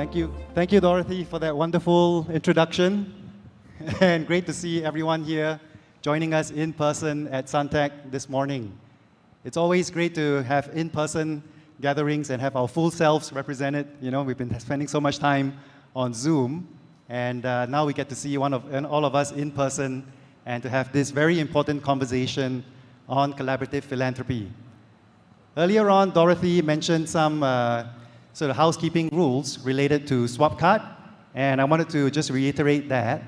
Thank you, Dorothy, for that wonderful introduction. And great to see everyone here joining us in person at Suntec this morning. It's always great to have in-person gatherings and have our full selves represented. You know, we've been spending so much time on Zoom, and now we get to see all of us in person and to have this very important conversation on collaborative philanthropy. Earlier on, Dorothy mentioned some sort of housekeeping rules related to SwapCard, and I wanted to just reiterate that.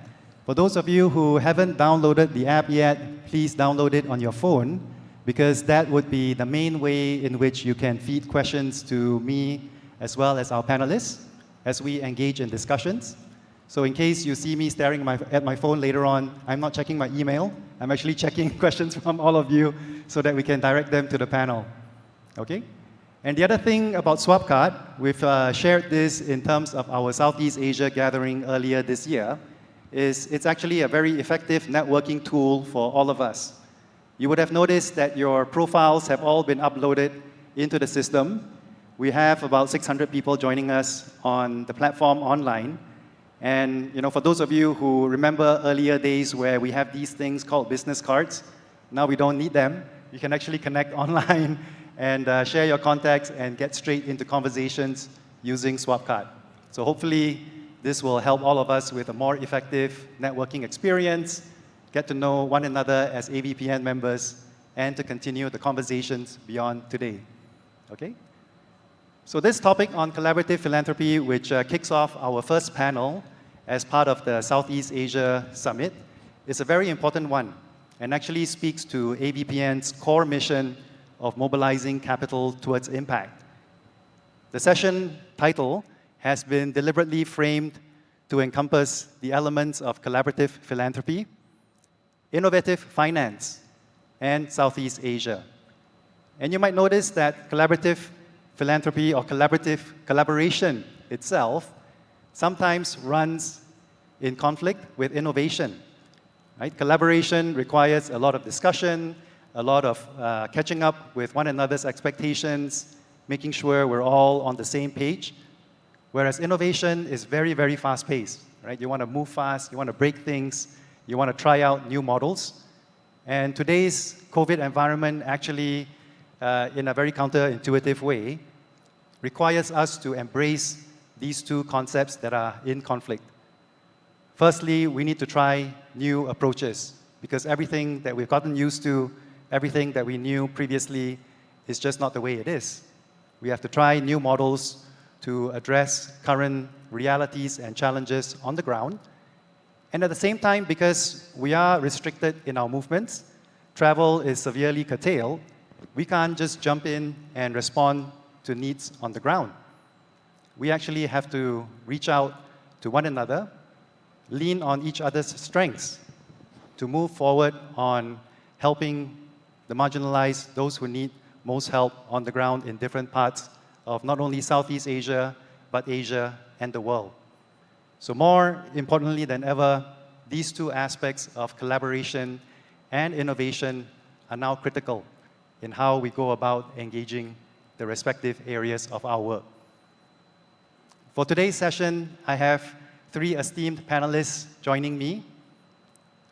For those of you who haven't downloaded the app yet, please download it on your phone, because that would be the main way in which you can feed questions to me as well as our panelists as we engage in discussions. So in case you see me staring at my phone later on, I'm not checking my email. I'm actually checking questions from all of you so that we can direct them to the panel. Okay? And the other thing about SwapCard, we've shared this in terms of our Southeast Asia gathering earlier this year, is it's actually a very effective networking tool for all of us. You would have noticed that your profiles have all been uploaded into the system. We have about 600 people joining us on the platform online. And you know, for those of you who remember earlier days where we have these things called business cards, now we don't need them. You can actually connect online and share your contacts and get straight into conversations using SwapCard. So hopefully, this will help all of us with a more effective networking experience, get to know one another as AVPN members, and to continue the conversations beyond today. Okay? So this topic on collaborative philanthropy, which kicks off our first panel as part of the Southeast Asia Summit, is a very important one and actually speaks to AVPN's core mission of mobilizing capital towards impact. The session title has been deliberately framed to encompass the elements of collaborative philanthropy, innovative finance, and Southeast Asia. And you might notice that collaborative philanthropy or collaboration itself sometimes runs in conflict with innovation. Right? Collaboration requires a lot of discussion, a lot of catching up with one another's expectations, making sure we're all on the same page. Whereas innovation is very, very fast-paced. Right? You want to move fast, you want to break things, you want to try out new models. And today's COVID environment actually, in a very counterintuitive way, requires us to embrace these two concepts that are in conflict. Firstly, we need to try new approaches, because everything that we've gotten used to, everything that we knew previously is just not the way it is. We have to try new models to address current realities and challenges on the ground. And at the same time, because we are restricted in our movements, travel is severely curtailed, we can't just jump in and respond to needs on the ground. We actually have to reach out to one another, lean on each other's strengths to move forward on helping the marginalized, those who need most help on the ground in different parts of not only Southeast Asia, but Asia and the world. So more importantly than ever, these two aspects of collaboration and innovation are now critical in how we go about engaging the respective areas of our work. For today's session, I have three esteemed panelists joining me.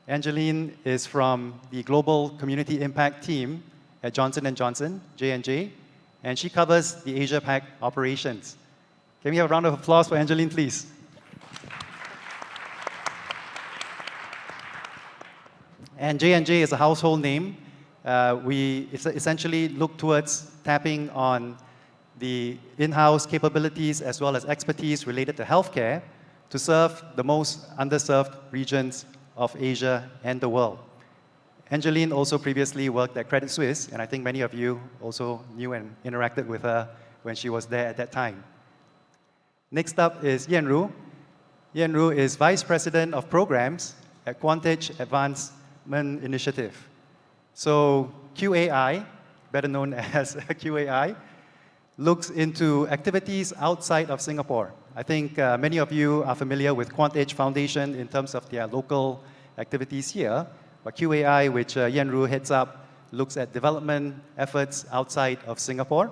Angeline is from the Global Community Impact Team at Johnson & Johnson, J&J, and she covers the Asia-Pac operations. Can we have a round of applause for Angeline, please? And J&J is a household name. We essentially look towards tapping on the in-house capabilities as well as expertise related to healthcare to serve the most underserved regions of Asia and the world. Angeline also previously worked at Credit Suisse, and I think many of you also knew and interacted with her when she was there at that time. Next up is Yen Ru. Yen Ru is Vice President of Programs at Quantage Advancement Initiative. So QAI, better known as QAI, looks into activities outside of Singapore. I think many of you are familiar with Quantage Foundation in terms of their local activities here, but QAI, which Yen Ru heads up, looks at development efforts outside of Singapore.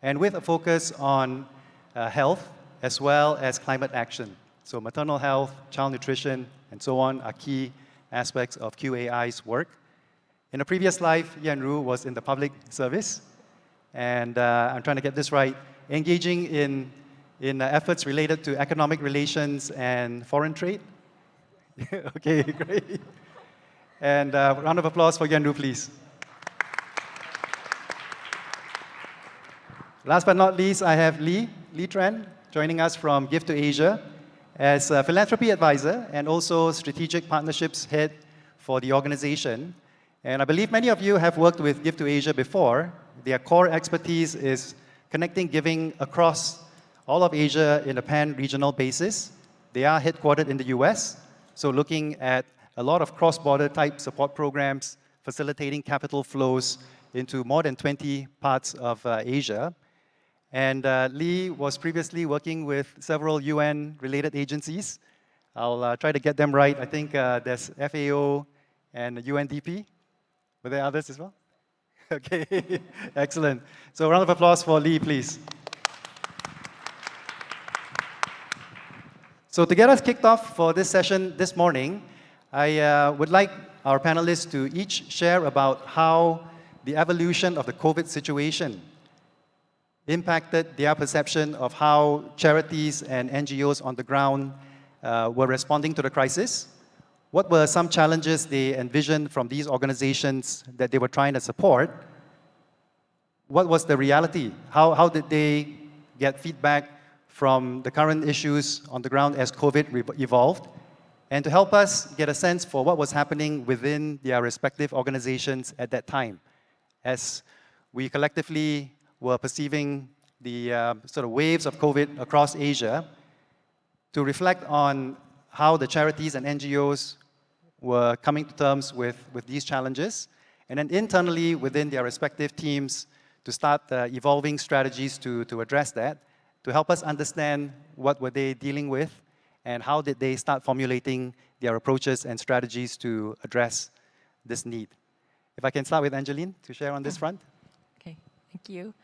And with a focus on health, as well as climate action. So maternal health, child nutrition, and so on are key aspects of QAI's work. In a previous life, Yan Ru was in the public service, and I'm trying to get this right, engaging in efforts related to economic relations and foreign trade. Okay, great. And round of applause for Yan Ru, please. Last but not least, I have Lee Tran joining us from Give to Asia as a philanthropy advisor and also strategic partnerships head for the organization. And I believe many of you have worked with Give to Asia before. Their core expertise is connecting giving across all of Asia in a pan-regional basis. They are headquartered in the US, so looking at a lot of cross-border type support programs, facilitating capital flows into more than 20 parts of Asia. And Lee was previously working with several UN-related agencies. I'll try to get them right. I think there's FAO and UNDP. Were there others as well? Okay, excellent. So a round of applause for Lee, please. So to get us kicked off for this session this morning, I would like our panelists to each share about how the evolution of the COVID situation impacted their perception of how charities and NGOs on the ground were responding to the crisis. What were some challenges they envisioned from these organizations that they were trying to support? What was the reality? How did they get feedback from the current issues on the ground as COVID evolved? And to help us get a sense for what was happening within their respective organizations at that time, as we collectively were perceiving the sort of waves of COVID across Asia, to reflect on how the charities and NGOs were coming to terms with these challenges, and then internally within their respective teams to start evolving strategies to address that, to help us understand what were they dealing with and how did they start formulating their approaches and strategies to address this need. If I can start with Angeline to share on this front. Okay, thank you.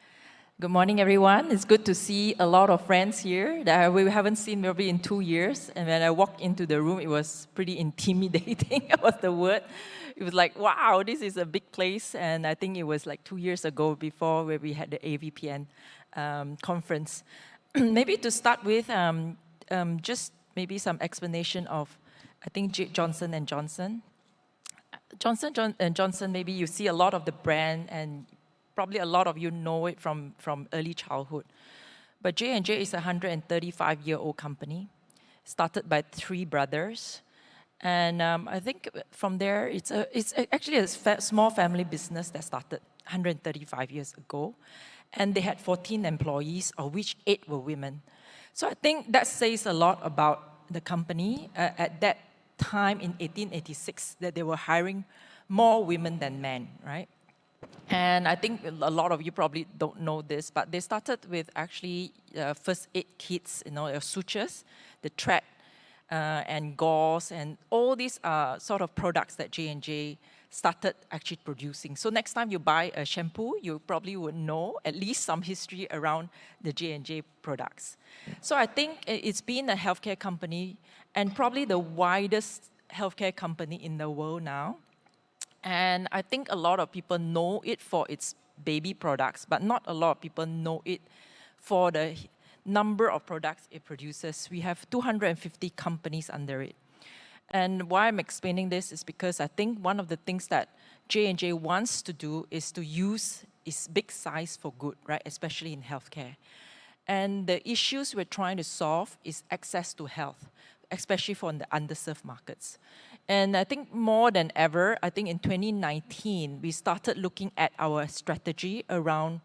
Good morning, everyone. It's good to see a lot of friends here that we haven't seen maybe in 2 years. And when I walked into the room, it was pretty intimidating, was the word. It was like, wow, this is a big place. And I think it was like 2 years ago before where we had the AVPN conference. Maybe to start with, just maybe some explanation of, I think, Johnson & Johnson. Johnson & Johnson, maybe you see a lot of the brand and probably a lot of you know it from early childhood. But J&J is a 135-year-old company, started by 3 brothers. And I think from there, it's actually a small family business that started 135 years ago. And they had 14 employees, of which 8 were women. So I think that says a lot about the company at that time in 1886, that they were hiring more women than men, right? And I think a lot of you probably don't know this, but they started with actually first aid kits, sutures, the thread, and gauze, and all these are sort of products that J&J started actually producing. So next time you buy a shampoo, you probably would know at least some history around the J&J products. So I think it's been a healthcare company, and probably the widest healthcare company in the world now. And I think a lot of people know it for its baby products, but not a lot of people know it for the number of products it produces. We have 250 companies under it. And why I'm explaining this is because I think one of the things that J&J wants to do is to use its big size for good, right? Especially in healthcare. And the issues we're trying to solve is access to health, especially for the underserved markets. And I think more than ever, I think in 2019, we started looking at our strategy around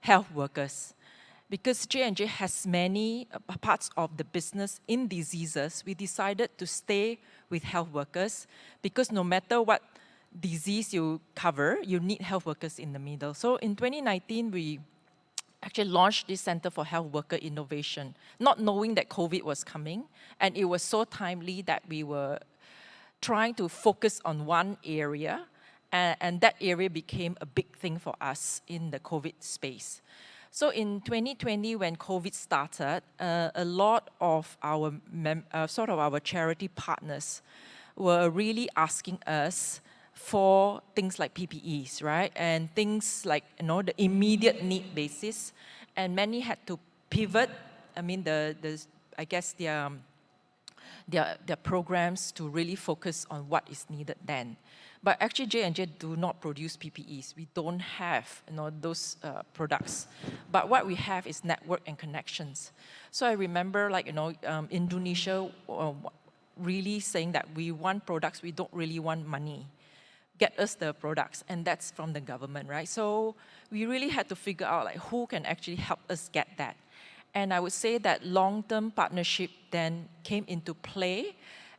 health workers. Because J&J has many parts of the business in diseases, we decided to stay with health workers because no matter what disease you cover, you need health workers in the middle. So in 2019, we actually launched this Center for Health Worker Innovation, not knowing that COVID was coming. And it was so timely that we were trying to focus on one area, and that area became a big thing for us in the COVID space. So in 2020, when COVID started, a lot of our sort of our charity partners were really asking us for things like PPEs, right? And things like, the immediate need basis. And many had to pivot. I mean, I guess their programs to really focus on what is needed then. But actually, J&J do not produce PPEs. We don't have those products. But what we have is network and connections. So I remember, Indonesia really saying that we want products, we don't really want money. Get us the products, and that's from the government, right? So we really had to figure out who can actually help us get that. And I would say that long-term partnership then came into play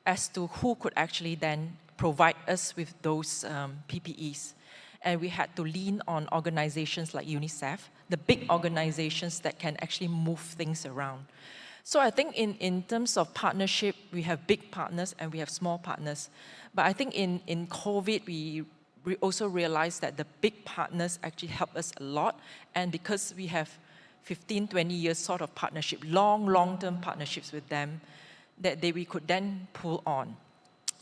as to who could actually then provide us with those PPEs. And we had to lean on organizations like UNICEF, the big organizations that can actually move things around. So I think in terms of partnership, we have big partners and we have small partners. But I think in COVID, we also realized that the big partners actually help us a lot. And because we have 15, 20 years sort of partnership, long-term partnerships with them, that we could then pull on.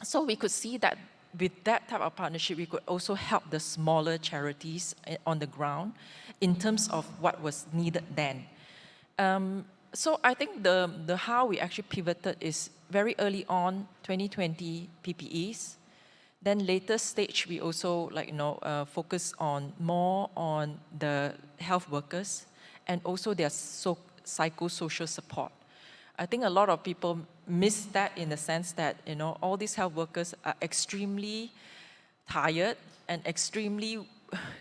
So we could see that with that type of partnership, we could also help the smaller charities on the ground in terms of what was needed then. So I think the how we actually pivoted is very early on, 2020 PPEs. Then later stage, we also focus on more on the health workers and also their psychosocial support. I think a lot of people miss that in the sense that all these health workers are extremely tired and extremely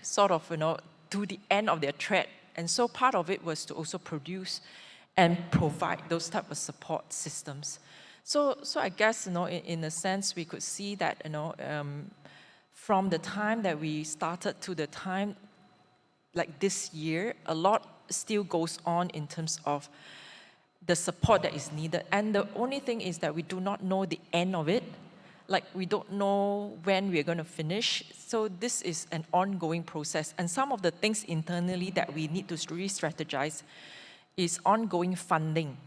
sort of to the end of their thread. And so part of it was to also produce and provide those type of support systems. So I guess in a sense we could see that from the time that we started to the time like this year, a lot still goes on in terms of the support that is needed. And the only thing is that we do not know the end of it. Like we don't know when we're going to finish. So this is an ongoing process. And some of the things internally that we need to re-strategize is ongoing funding.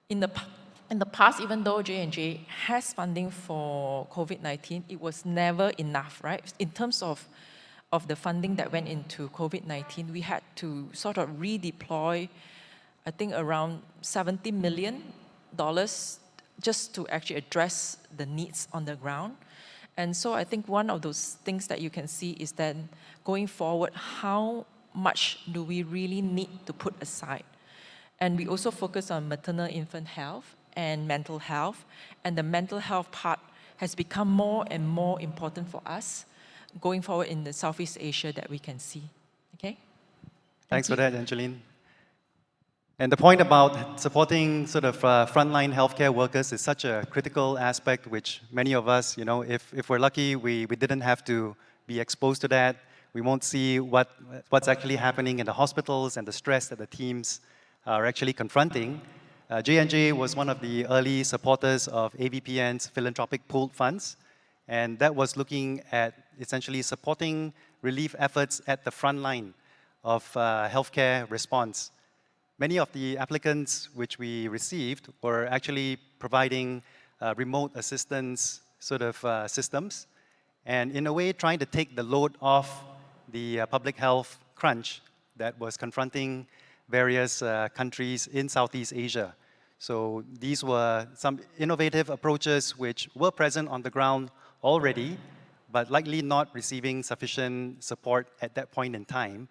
In the past, even though J&J has funding for COVID-19, it was never enough, right? In terms of the funding that went into COVID-19, we had to sort of redeploy, I think around $70 million just to actually address the needs on the ground. And so I think one of those things that you can see is that going forward, how much do we really need to put aside? And we also focus on maternal infant health and mental health. And the mental health part has become more and more important for us going forward in the Southeast Asia that we can see. Okay? Thanks for that, Angeline. And the point about supporting sort of frontline healthcare workers is such a critical aspect, which many of us, if we're lucky, we didn't have to be exposed to that. We won't see what's actually happening in the hospitals and the stress that the teams are actually confronting. J&J was one of the early supporters of AVPN's philanthropic pooled funds, and that was looking at essentially supporting relief efforts at the front line of healthcare response. Many of the applicants which we received were actually providing remote assistance sort of systems, and in a way trying to take the load off the public health crunch that was confronting various countries in Southeast Asia. So these were some innovative approaches which were present on the ground already, but likely not receiving sufficient support at that point in time.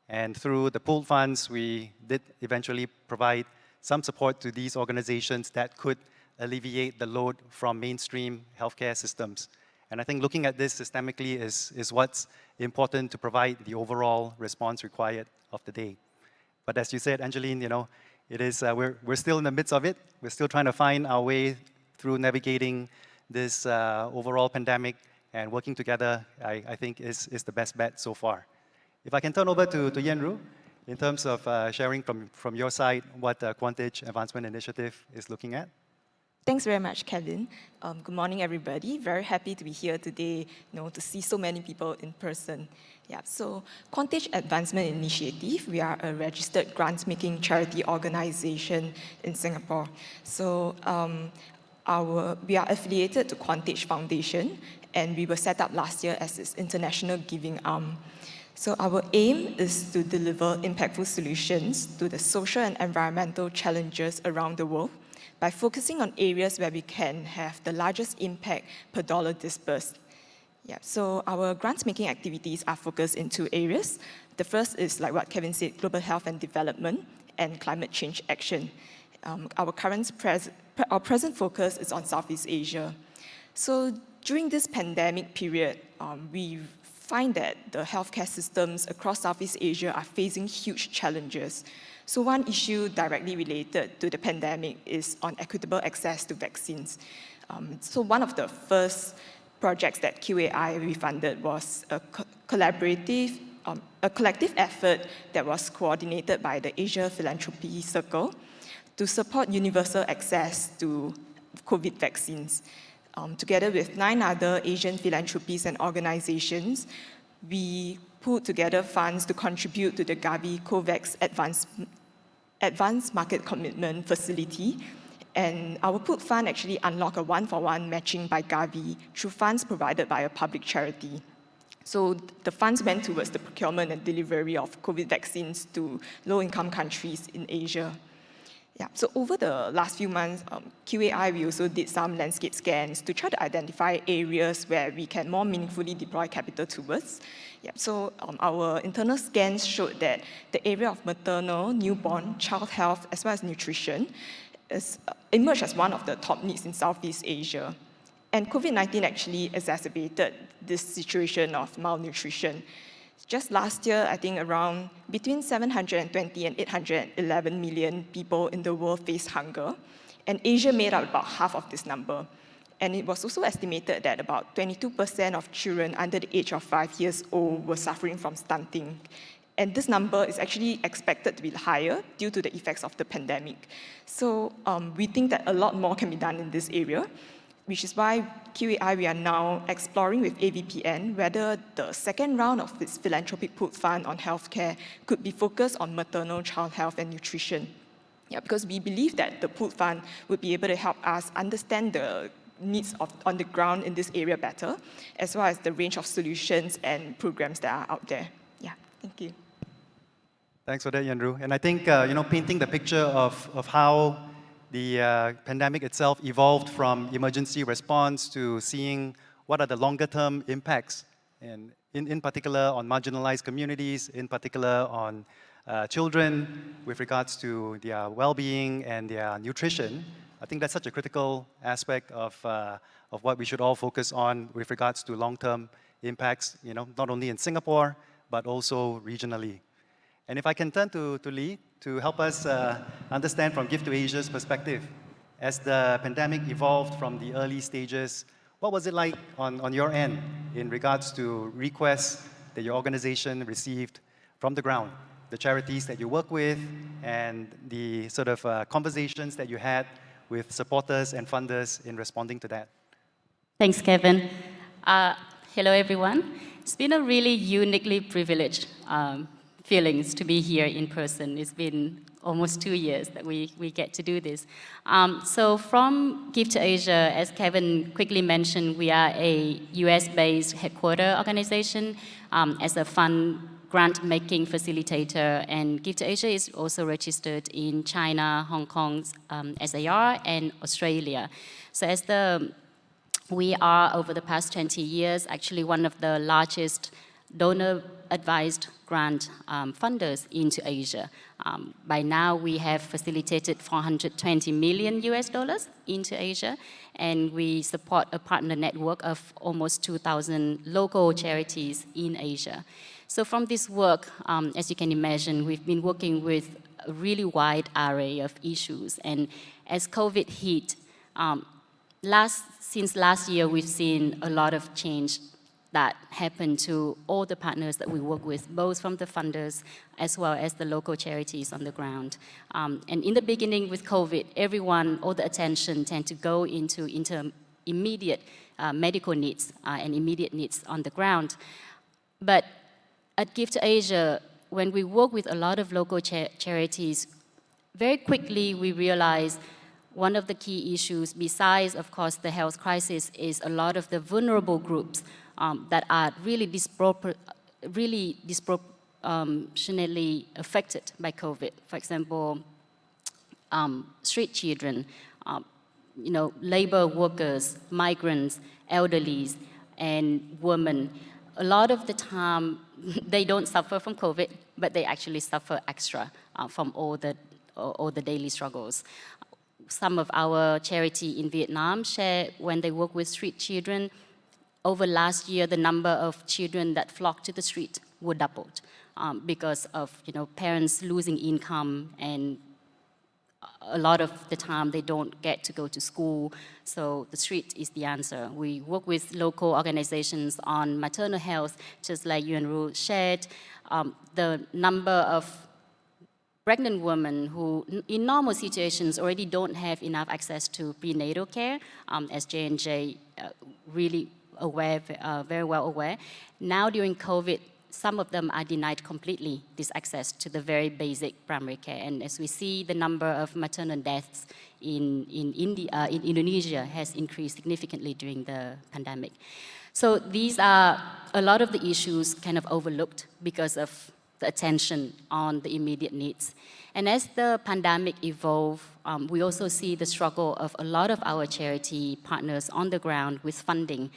And through the pooled funds, we did eventually provide some support to these organizations that could alleviate the load from mainstream healthcare systems. And I think looking at this systemically is what's important to provide the overall response required of the day. But as you said, Angeline, it is, we're still in the midst of it. We're still trying to find our way through navigating this overall pandemic, and working together, I think, is the best bet so far. If I can turn over to Yen Ru, in terms of sharing from your side what the Quantage Advancement Initiative is looking at. Thanks very much, Kevin. Good morning, everybody. Very happy to be here today, to see so many people in person. Yeah, so Quantage Advancement Initiative, we are a registered grant-making charity organization in Singapore. So we are affiliated to Quantage Foundation, and we were set up last year as its international giving arm. So our aim is to deliver impactful solutions to the social and environmental challenges around the world by focusing on areas where we can have the largest impact per dollar disbursed. Yeah, so our grant-making activities are focused in two areas. The first is, like what Kevin said, global health and development and climate change action. Our present focus is on Southeast Asia. So during this pandemic period, we find that the healthcare systems across Southeast Asia are facing huge challenges. So one issue directly related to the pandemic is on equitable access to vaccines. So one of the first projects that QAI funded was a collective effort that was coordinated by the Asia Philanthropy Circle to support universal access to COVID vaccines. Together with 9 other Asian philanthropies and organizations, we put together funds to contribute to the Gavi COVAX Advanced Market Commitment Facility. And our put fund actually unlocked a one-for-one matching by Gavi through funds provided by a public charity. So the funds went towards the procurement and delivery of COVID vaccines to low-income countries in Asia. Yeah, so over the last few months, QAI, we also did some landscape scans to try to identify areas where we can more meaningfully deploy capital towards. Yeah, so our internal scans showed that the area of maternal, newborn, child health, as well as nutrition emerged as one of the top needs in Southeast Asia. And COVID-19 actually exacerbated this situation of malnutrition. Just last year, I think around between 720 and 811 million people in the world faced hunger, and Asia made up about half of this number. And it was also estimated that about 22% of children under the age of 5 years old were suffering from stunting. And this number is actually expected to be higher due to the effects of the pandemic. So we think that a lot more can be done in this area, which is why QAI, we are now exploring with AVPN whether the second round of its philanthropic put fund on healthcare could be focused on maternal, child health, and nutrition. Yeah, because we believe that the put fund would be able to help us understand the needs on the ground in this area better, as well as the range of solutions and programs that are out there. Yeah, thank you. Thanks for that, Yanru. And I think, painting the picture of how the pandemic itself evolved from emergency response to seeing what are the longer-term impacts, and in particular on marginalized communities, in particular on children with regards to their well-being and their nutrition. I think that's such a critical aspect of what we should all focus on with regards to long-term impacts, not only in Singapore, but also regionally. And if I can turn to Lee to help us understand from Give to Asia's perspective, as the pandemic evolved from the early stages, what was it like on your end in regards to requests that your organization received from the ground, the charities that you work with, and the sort of conversations that you had with supporters and funders in responding to that? Thanks, Kevin. Hello, everyone. It's been a really uniquely privileged feelings to be here in person. It's been almost 2 years that we get to do this. So from Give to Asia, as Kevin quickly mentioned, we are a US-based headquarter organization as a fund grant-making facilitator, and Give to Asia is also registered in China, Hong Kong, SAR, and Australia. So we are, over the past 20 years, actually one of the largest donor-advised grant funders into Asia. By now, we have facilitated $420 million into Asia, and we support a partner network of almost 2,000 local charities in Asia. So from this work, as you can imagine, we've been working with a really wide array of issues. And as COVID hit, since last year, we've seen a lot of change that happen to all the partners that we work with, both from the funders as well as the local charities on the ground. And in the beginning with COVID, all the attention tend to go into immediate medical needs and immediate needs on the ground. But at Give to Asia, when we work with a lot of local charities, very quickly we realized one of the key issues, besides, of course, the health crisis, is a lot of the vulnerable groups that are really disproportionately affected by COVID. For example, street children, labor workers, migrants, elderlies, and women. A lot of the time, they don't suffer from COVID, but they actually suffer extra from all the daily struggles. Some of our charity in Vietnam share when they work with street children, over last year, the number of children that flocked to the street were doubled because of parents losing income, and a lot of the time they don't get to go to school, so the street is the answer. We work with local organizations on maternal health, just like Yuan Ru shared. The number of pregnant women who, in normal situations, already don't have enough access to prenatal care, as J&J really aware, very well aware. Now during COVID, some of them are denied completely this access to the very basic primary care. And as we see, the number of maternal deaths in Indonesia has increased significantly during the pandemic. So these are a lot of the issues kind of overlooked because of the attention on the immediate needs. And as the pandemic evolved, we also see the struggle of a lot of our charity partners on the ground with funding.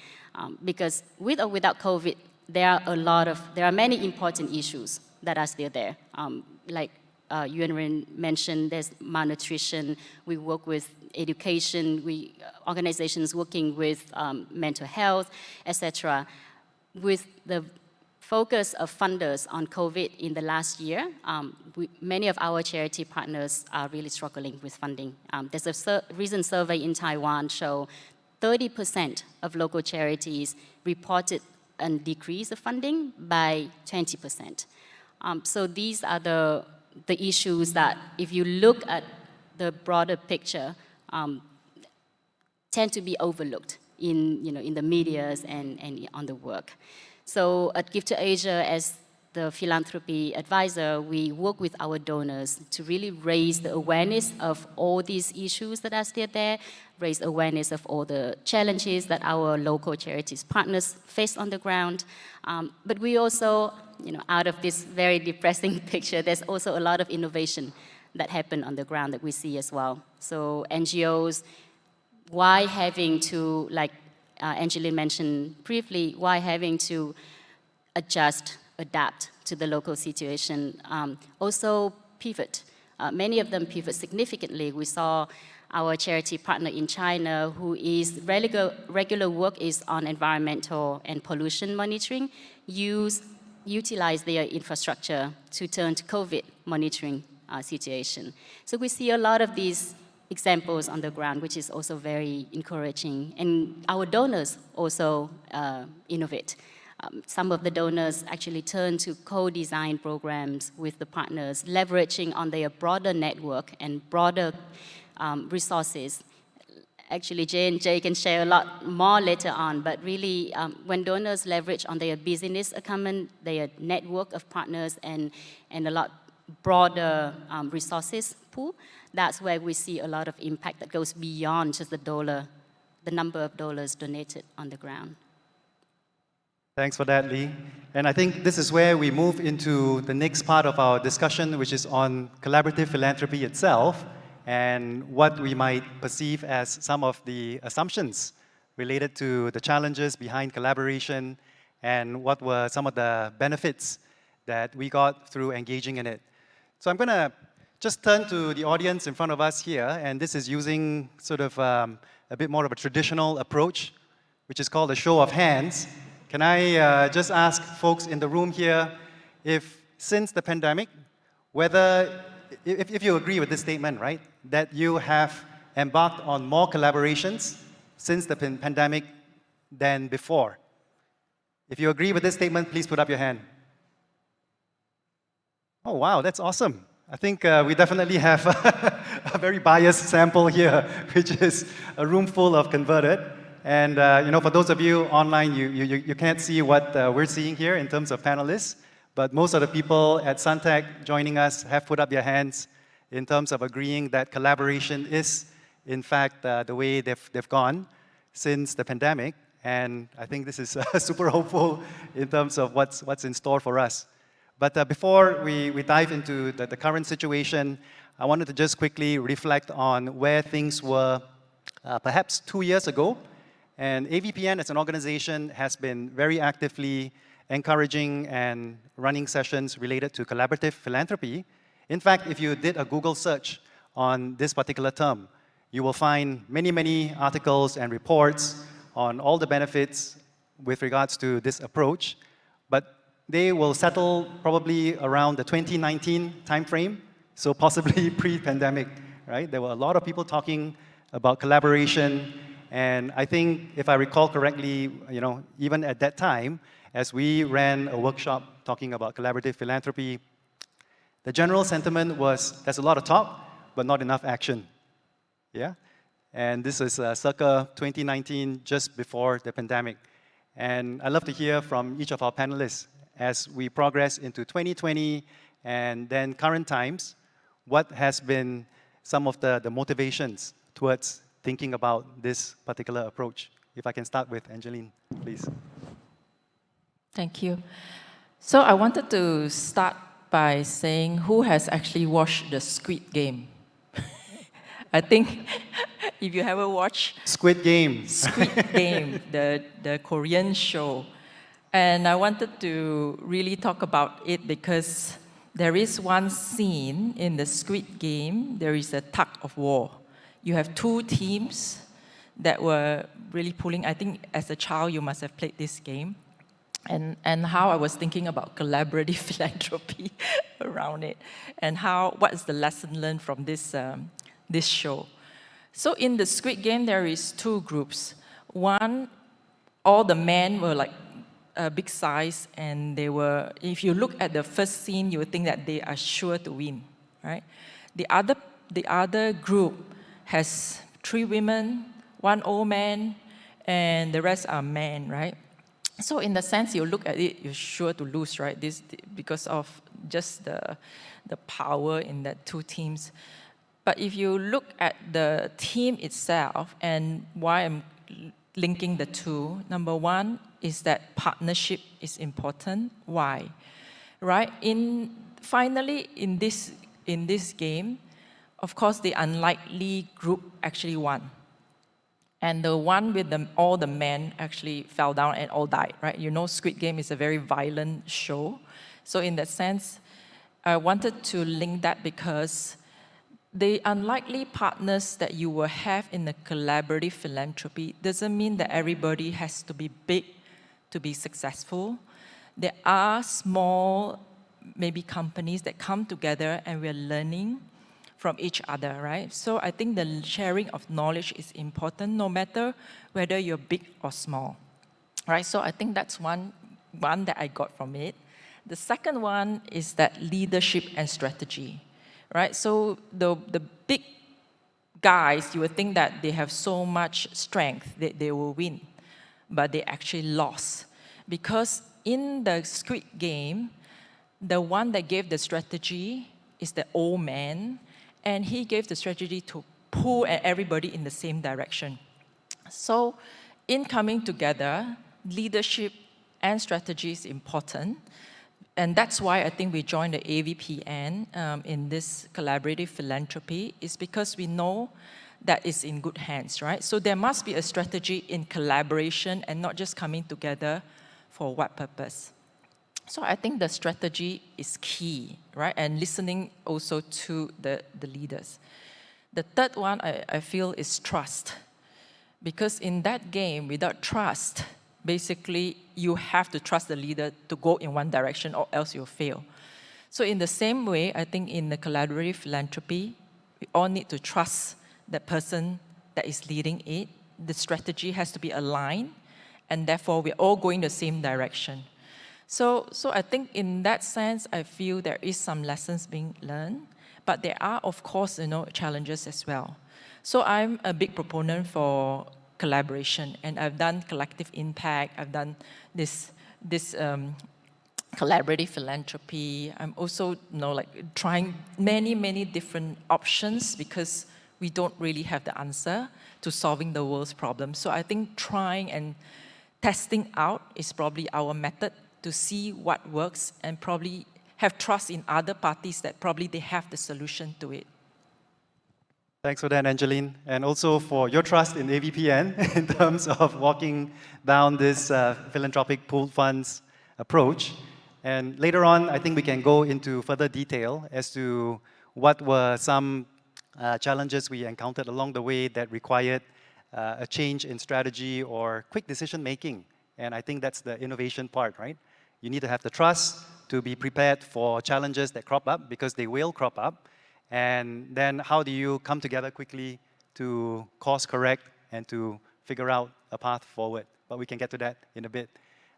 Because with or without COVID, there are many important issues that are still there. Like Yuan mentioned, there's malnutrition. We work with education, organizations working with mental health, etc. With the focus of funders on COVID in the last year, many of our charity partners are really struggling with funding. There's a recent survey in Taiwan show 30% of local charities reported a decrease of funding by 20%. So these are the issues that, if you look at the broader picture, tend to be overlooked in the medias and on the work. So at Give to Asia, as the philanthropy advisor, we work with our donors to really raise the awareness of all these issues that are still there, raise awareness of all the challenges that our local charities partners face on the ground. But we also, out of this very depressing picture, there's also a lot of innovation that happen on the ground that we see as well. So NGOs, why having to, like Angeline mentioned briefly, why having to adjust, adapt to the local situation, also pivot. Many of them pivot significantly. We saw our charity partner in China, who is regular work is on environmental and pollution monitoring, utilize their infrastructure to turn to COVID monitoring situation. So we see a lot of these examples on the ground, which is also very encouraging. And our donors also innovate. Some of the donors actually turn to co-design programs with the partners, leveraging on their broader network and broader resources. Actually, J&J can share a lot more later on, but really, when donors leverage on their business acumen, their network of partners, and a lot broader resources pool, that's where we see a lot of impact that goes beyond just the number of dollars donated on the ground. Thanks for that, Lee. And I think this is where we move into the next part of our discussion, which is on collaborative philanthropy itself and what we might perceive as some of the assumptions related to the challenges behind collaboration and what were some of the benefits that we got through engaging in it. So I'm going to just turn to the audience in front of us here, and this is using sort of a bit more of a traditional approach, which is called a show of hands. Can I just ask folks in the room here if, since the pandemic, whether, if you agree with this statement, right, that you have embarked on more collaborations since the pandemic than before? If you agree with this statement, please put up your hand. Oh, wow, that's awesome. I think we definitely have a very biased sample here, which is a room full of converted. And for those of you online, you can't see what we're seeing here in terms of panelists, but most of the people at Suntec joining us have put up their hands in terms of agreeing that collaboration is, in fact, the way they've gone since the pandemic. And I think this is super hopeful in terms of what's in store for us. But before we dive into the current situation, I wanted to just quickly reflect on where things were perhaps 2 years ago. And AVPN as an organization has been very actively encouraging and running sessions related to collaborative philanthropy. In fact, if you did a Google search on this particular term, you will find many, many articles and reports on all the benefits with regards to this approach. But they will settle probably around the 2019 timeframe, so possibly pre-pandemic, right? There were a lot of people talking about collaboration, and I think, if I recall correctly, even at that time, as we ran a workshop talking about collaborative philanthropy, the general sentiment was there's a lot of talk, but not enough action. Yeah? And this is circa 2019, just before the pandemic. And I'd love to hear from each of our panelists as we progress into 2020 and then current times, what has been some of the motivations towards thinking about this particular approach? If I can start with Angeline, please. Thank you. So I wanted to start by saying who has actually watched the Squid Game? I think if you haven't watched Squid Game, the Korean show, and I wanted to really talk about it because there is one scene in the Squid Game, there is a tug of war. You have two teams that were really pulling. I think as a child you must have played this game. And how I was thinking about collaborative philanthropy around it, and what is the lesson learned from this show. So in the Squid Game, there is two groups. One, all the men were like big size, and they were, if you look at the first scene, you would think that they are sure to win, right? The other group has 3 women, 1 old man, and the rest are men, right? So in the sense, you look at it, you're sure to lose, right? Because of just the power in that two teams. But if you look at the team itself, and why I'm linking the two, number one is that partnership is important. Why? Right? Finally, in this game, of course, the unlikely group actually won. And the one with all the men actually fell down and all died, right? You know, Squid Game is a very violent show. So in that sense, I wanted to link that because the unlikely partners that you will have in the collaborative philanthropy doesn't mean that everybody has to be big to be successful. There are small, maybe companies that come together and we're learning from each other, right? So I think the sharing of knowledge is important no matter whether you're big or small, right? So I think that's one that I got from it. The second one is that leadership and strategy, right? So the big guys, you would think that they have so much strength that they will win, but they actually lost. Because in the Squid Game, the one that gave the strategy is the old man, and he gave the strategy to pull everybody in the same direction. So in coming together, leadership and strategy is important. And that's why I think we joined the AVPN in this collaborative philanthropy, is because we know that it's in good hands, right? So there must be a strategy in collaboration and not just coming together for what purpose. So I think the strategy is key, right? And listening also to the leaders. The third one I feel is trust. Because in that game, without trust, basically you have to trust the leader to go in one direction or else you'll fail. So in the same way, I think in the collaborative philanthropy, we all need to trust the person that is leading it. The strategy has to be aligned, and therefore we're all going the same direction. So I think in that sense, I feel there is some lessons being learned, but there are, of course, challenges as well. So I'm a big proponent for collaboration, and I've done collective impact. I've done this collaborative philanthropy. I'm also, trying many different options because we don't really have the answer to solving the world's problems. So I think trying and testing out is probably our method to see what works and probably have trust in other parties that probably they have the solution to it. Thanks for that, Angeline, and also for your trust in AVPN in terms of walking down this philanthropic pooled funds approach. And later on, I think we can go into further detail as to what were some challenges we encountered along the way that required a change in strategy or quick decision making. And I think that's the innovation part, right? You need to have the trust to be prepared for challenges that crop up, because they will crop up. And then how do you come together quickly to course correct and to figure out a path forward? But we can get to that in a bit.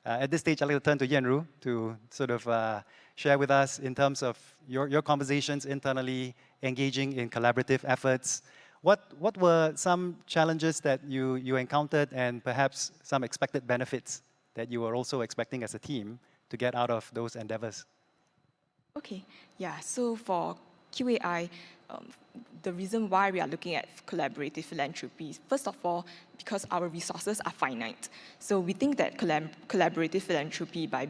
At this stage, I'd like to turn to Yenru to sort of share with us in terms of your conversations internally, engaging in collaborative efforts. What were some challenges that you encountered, and perhaps some expected benefits that you were also expecting as a team to get out of those endeavors? Okay, yeah, so for QAI, the reason why we are looking at collaborative philanthropy is, first of all, because our resources are finite. So we think that collaborative philanthropy, by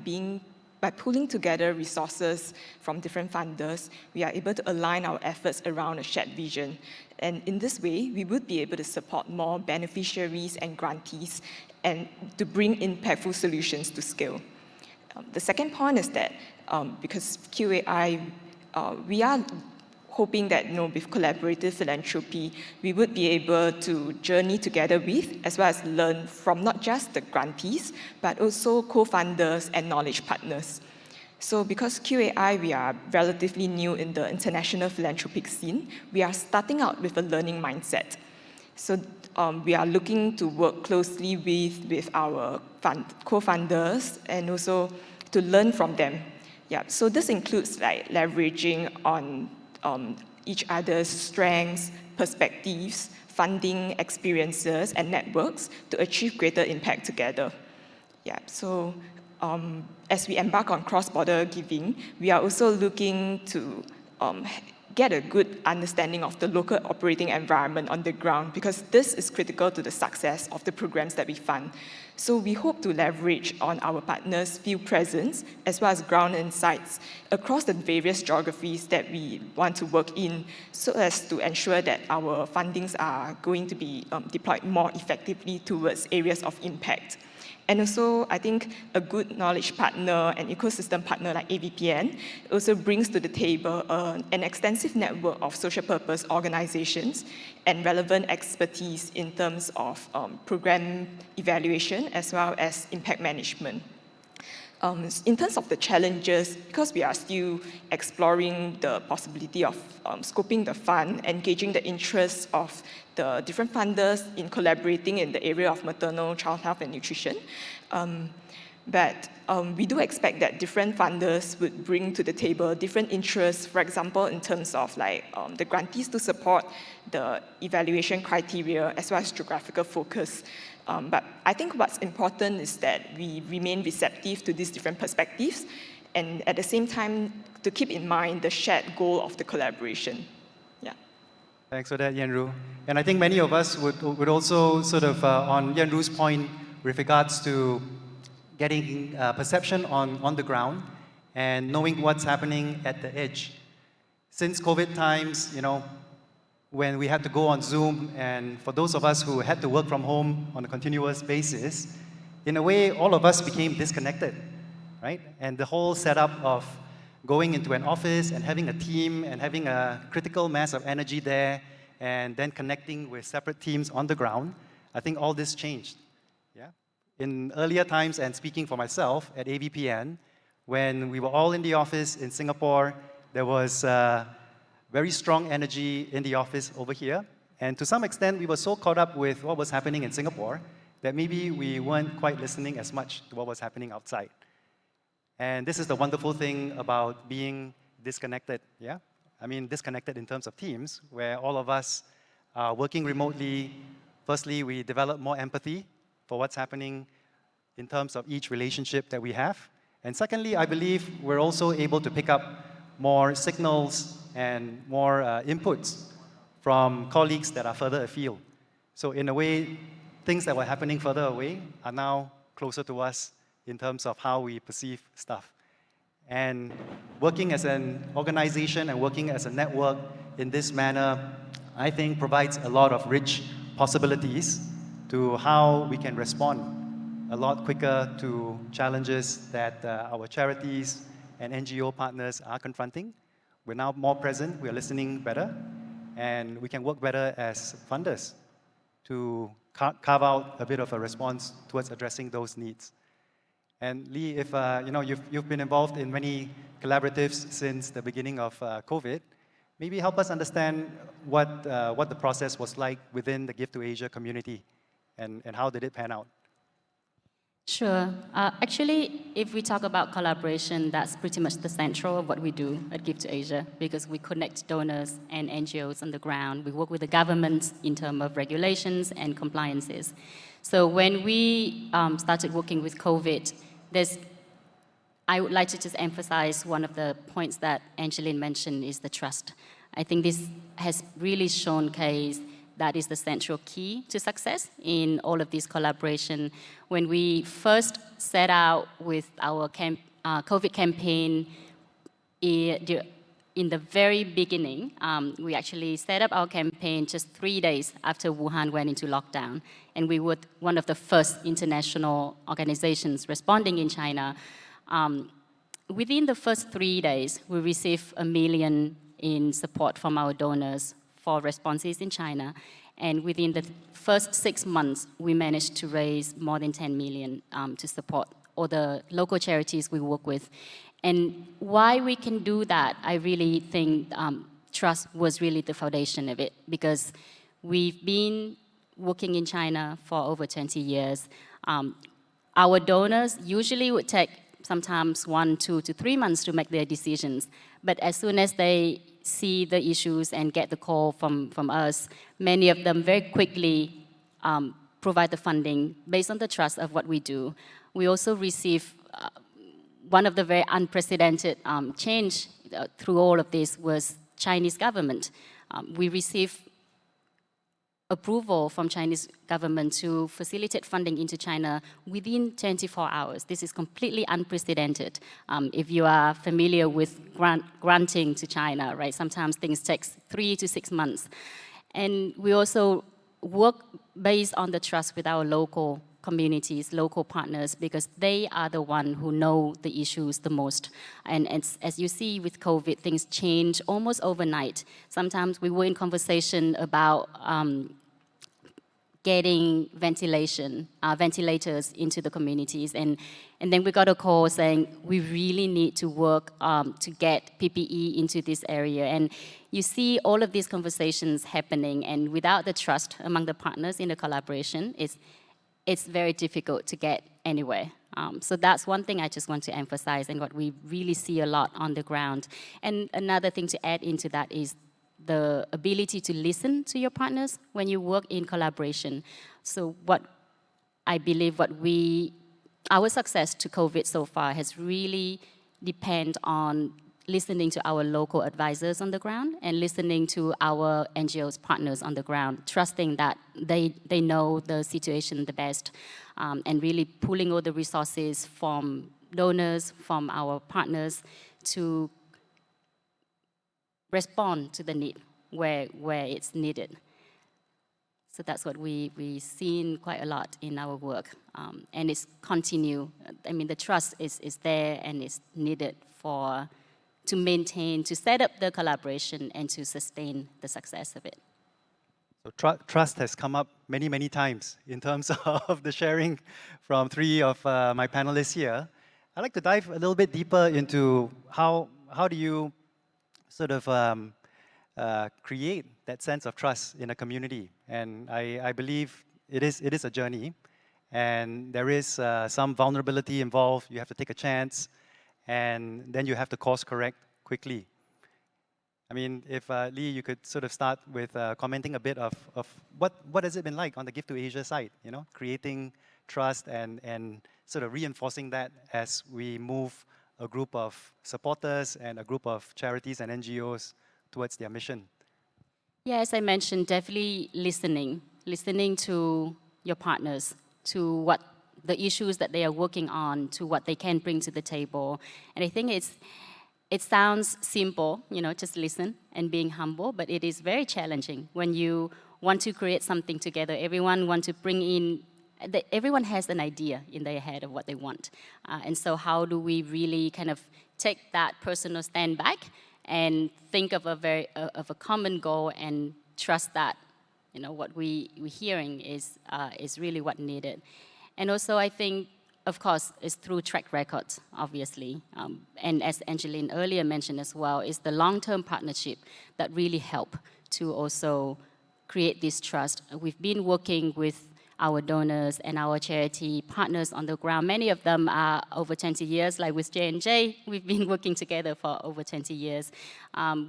pulling together resources from different funders, we are able to align our efforts around a shared vision. And in this way, we would be able to support more beneficiaries and grantees and to bring impactful solutions to scale. The second point is that because QAI, we are hoping that with collaborative philanthropy, we would be able to journey together with, as well as learn from not just the grantees, but also co-funders and knowledge partners. So because QAI, we are relatively new in the international philanthropic scene, we are starting out with a learning mindset. So we are looking to work closely with our co-funders and also to learn from them. Yeah, so this includes like leveraging on each other's strengths, perspectives, funding experiences, and networks to achieve greater impact together. Yeah, so as we embark on cross-border giving, we are also looking to get a good understanding of the local operating environment on the ground, because this is critical to the success of the programs that we fund. So we hope to leverage on our partners' field presence as well as ground insights across the various geographies that we want to work in, so as to ensure that our fundings are going to be deployed more effectively towards areas of impact. And also, I think a good knowledge partner and ecosystem partner like AVPN also brings to the table an extensive network of social purpose organizations and relevant expertise in terms of program evaluation as well as impact management. In terms of the challenges, because we are still exploring the possibility of scoping the fund, engaging the interests of the different funders in collaborating in the area of maternal, child health, and nutrition. But we do expect that different funders would bring to the table different interests, for example, in terms of like the grantees to support the evaluation criteria as well as geographical focus. But I think what's important is that we remain receptive to these different perspectives, and at the same time, to keep in mind the shared goal of the collaboration. Yeah. Thanks for that, Yenru. And I think many of us would also sort of, on Yenru's point with regards to getting perception on the ground and knowing what's happening at the edge. Since COVID times, when we had to go on Zoom, and for those of us who had to work from home on a continuous basis, in a way, all of us became disconnected, right? And the whole setup of going into an office and having a team and having a critical mass of energy there and then connecting with separate teams on the ground, I think all this changed. Yeah? In earlier times, and speaking for myself at AVPN, when we were all in the office in Singapore, there was very strong energy in the office over here. And to some extent, we were so caught up with what was happening in Singapore that maybe we weren't quite listening as much to what was happening outside. And this is the wonderful thing about being disconnected, yeah? I mean, disconnected in terms of teams, where all of us are working remotely. Firstly, we develop more empathy for what's happening in terms of each relationship that we have. And secondly, I believe we're also able to pick up more signals and more inputs from colleagues that are further afield. So in a way, things that were happening further away are now closer to us in terms of how we perceive stuff. And working as an organization and working as a network in this manner, I think provides a lot of rich possibilities to how we can respond a lot quicker to challenges that our charities and NGO partners are confronting. We're now more present, we're listening better, and we can work better as funders to carve out a bit of a response towards addressing those needs. And Lee, if you've been involved in many collaboratives since the beginning of COVID, maybe help us understand what the process was like within the Give to Asia community, and how did it pan out? Sure. Actually, if we talk about collaboration, that's pretty much the central of what we do at Give to Asia, because we connect donors and NGOs on the ground. We work with the governments in terms of regulations and compliances. So when we started working with COVID, I would like to just emphasize one of the points that Angeline mentioned is the trust. I think this has really showcased that is the central key to success in all of this collaboration. When we first set out with our COVID campaign in the very beginning, we actually set up our campaign just 3 days after Wuhan went into lockdown. And we were one of the first international organizations responding in China. Within the first 3 days, we received $1 million in support from our donors for responses in China. And within the first 6 months, we managed to raise more than 10 million to support all the local charities we work with. And why we can do that, I really think trust was really the foundation of it, because we've been working in China for over 20 years. Our donors usually would take sometimes 1, 2 to 3 months to make their decisions. But as soon as they see the issues and get the call from us, many of them very quickly provide the funding based on the trust of what we do. We also receive one of the very unprecedented change through all of this was Chinese government. We received approval from Chinese government to facilitate funding into China within 24 hours. This is completely unprecedented. If you are familiar with granting to China, right? Sometimes things take 3 to 6 months. And we also work based on the trust with our local communities, local partners, because they are the one who know the issues the most. And as you see with COVID, things change almost overnight. Sometimes we were in conversation about getting ventilators into the communities. And then we got a call saying, we really need to work to get PPE into this area. And you see all of these conversations happening, and without the trust among the partners in the collaboration, it's very difficult to get anywhere. So that's one thing I just want to emphasize, and what we really see a lot on the ground. And another thing to add into that is the ability to listen to your partners when you work in collaboration. So what I believe our success to COVID so far has really depended on listening to our local advisors on the ground and listening to our NGOs partners on the ground, trusting that they know the situation the best, and really pulling all the resources from donors, from our partners to respond to the need where it's needed. So that's what we've seen quite a lot in our work, and it's continue. I mean, the trust is there and it's needed to maintain, to set up the collaboration and to sustain the success of it. So trust has come up many, many times in terms of the sharing from 3 of my panelists here. I'd like to dive a little bit deeper into how do you sort of create that sense of trust in a community. And I believe it is a journey. and there is some vulnerability involved. You have to take a chance, and then you have to course correct quickly. I mean, if Lee, you could sort of start with commenting a bit of what has it been like on the Give to Asia side, you know, creating trust and sort of reinforcing that as we move a group of supporters and a group of charities and NGOs towards their mission. Yeah, as I mentioned, definitely listening to your partners, to what the issues that they are working on, to what they can bring to the table. And I think it sounds simple, you know, just listen and being humble, but it is very challenging when you want to create something together. Everyone wants to bring in, everyone has an idea in their head of what they want. And so how do we really kind of take that personal stand back and think of a common goal and trust that, you know, what we're hearing is really what needed. And also I think, of course, it's through track records, obviously. And as Angeline earlier mentioned as well, is the long-term partnership that really help to also create this trust. We've been working with our donors and our charity partners on the ground. Many of them are over 20 years, like with J&J, we've been working together for over 20 years.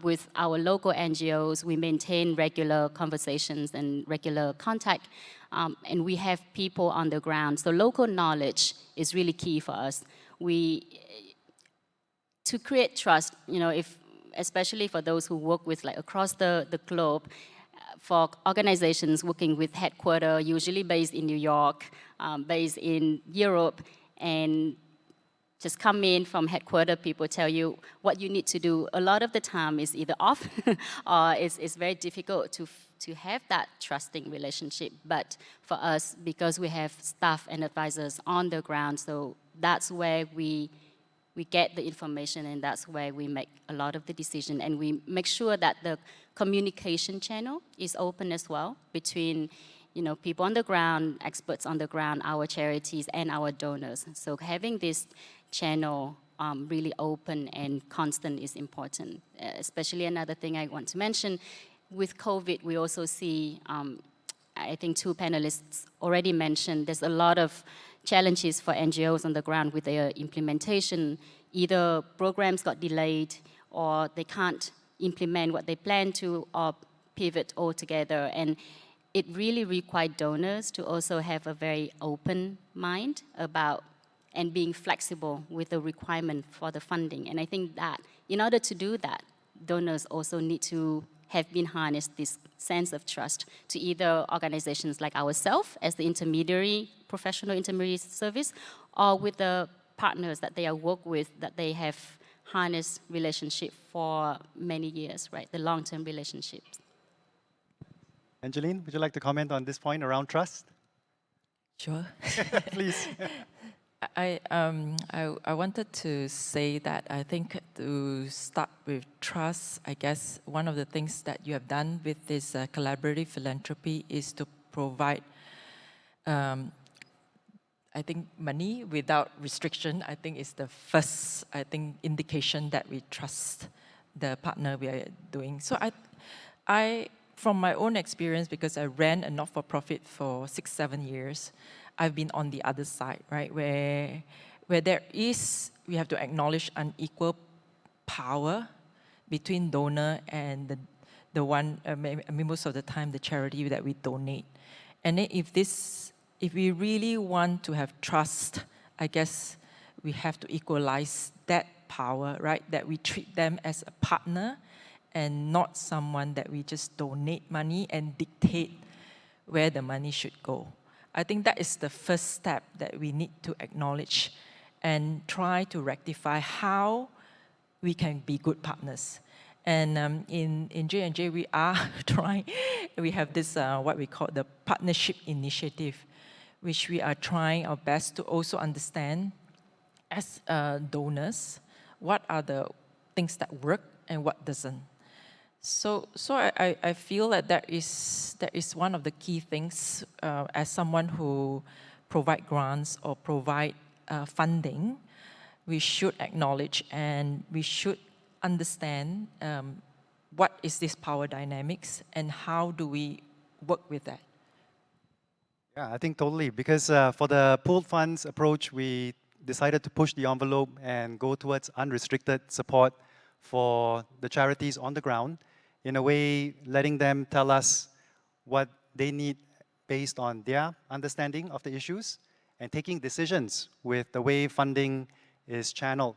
With our local NGOs, we maintain regular conversations and regular contact. And we have people on the ground. So local knowledge is really key for us. To create trust, you know, especially for those who work with like across the globe, for organizations working with headquarters, usually based in New York, based in Europe, and just come in from headquarters, people tell you what you need to do. A lot of the time is either off or it's very difficult to have that trusting relationship. But for us, because we have staff and advisors on the ground, so that's where we get the information, and that's where we make a lot of the decision, and we make sure that the communication channel is open as well between, you know, people on the ground, experts on the ground, our charities, and our donors. So having this channel really open and constant is important. Especially another thing I want to mention, with COVID, we also see, I think two panelists already mentioned, there's a lot of challenges for NGOs on the ground with their implementation. Either programs got delayed or they can't implement what they plan to, or pivot altogether. And it really required donors to also have a very open mind about and being flexible with the requirement for the funding. And I think that in order to do that, donors also need to have been harnessed this sense of trust to either organizations like ourselves as the intermediary, professional intermediary service, or with the partners that they are work with, that they have harnessed relationship for many years, right? The long-term relationships. Angeline, would you like to comment on this point around trust? Sure. Please. I wanted to say that I think to start with trust, I guess one of the things that you have done with this collaborative philanthropy is to provide, I think, money without restriction. I think is the first, indication that we trust the partner we are doing. So I from my own experience, because I ran a not-for-profit for 6-7 years, I've been on the other side, right? Where there is, we have to acknowledge unequal power between donor and the one, I mean, most of the time, the charity that we donate. And then if we really want to have trust, I guess we have to equalize that power, right? That we treat them as a partner and not someone that we just donate money and dictate where the money should go. I think that is the first step that we need to acknowledge and try to rectify how we can be good partners. And in J&J, we are trying, we have this, what we call the partnership initiative, which we are trying our best to also understand as donors, what are the things that work and what doesn't. So I feel that that is one of the key things as someone who provide grants or provide funding, we should acknowledge and we should understand what is this power dynamics and how do we work with that. Yeah, I think totally, because for the pooled funds approach, we decided to push the envelope and go towards unrestricted support for the charities on the ground, in a way letting them tell us what they need based on their understanding of the issues and taking decisions with the way funding is channeled.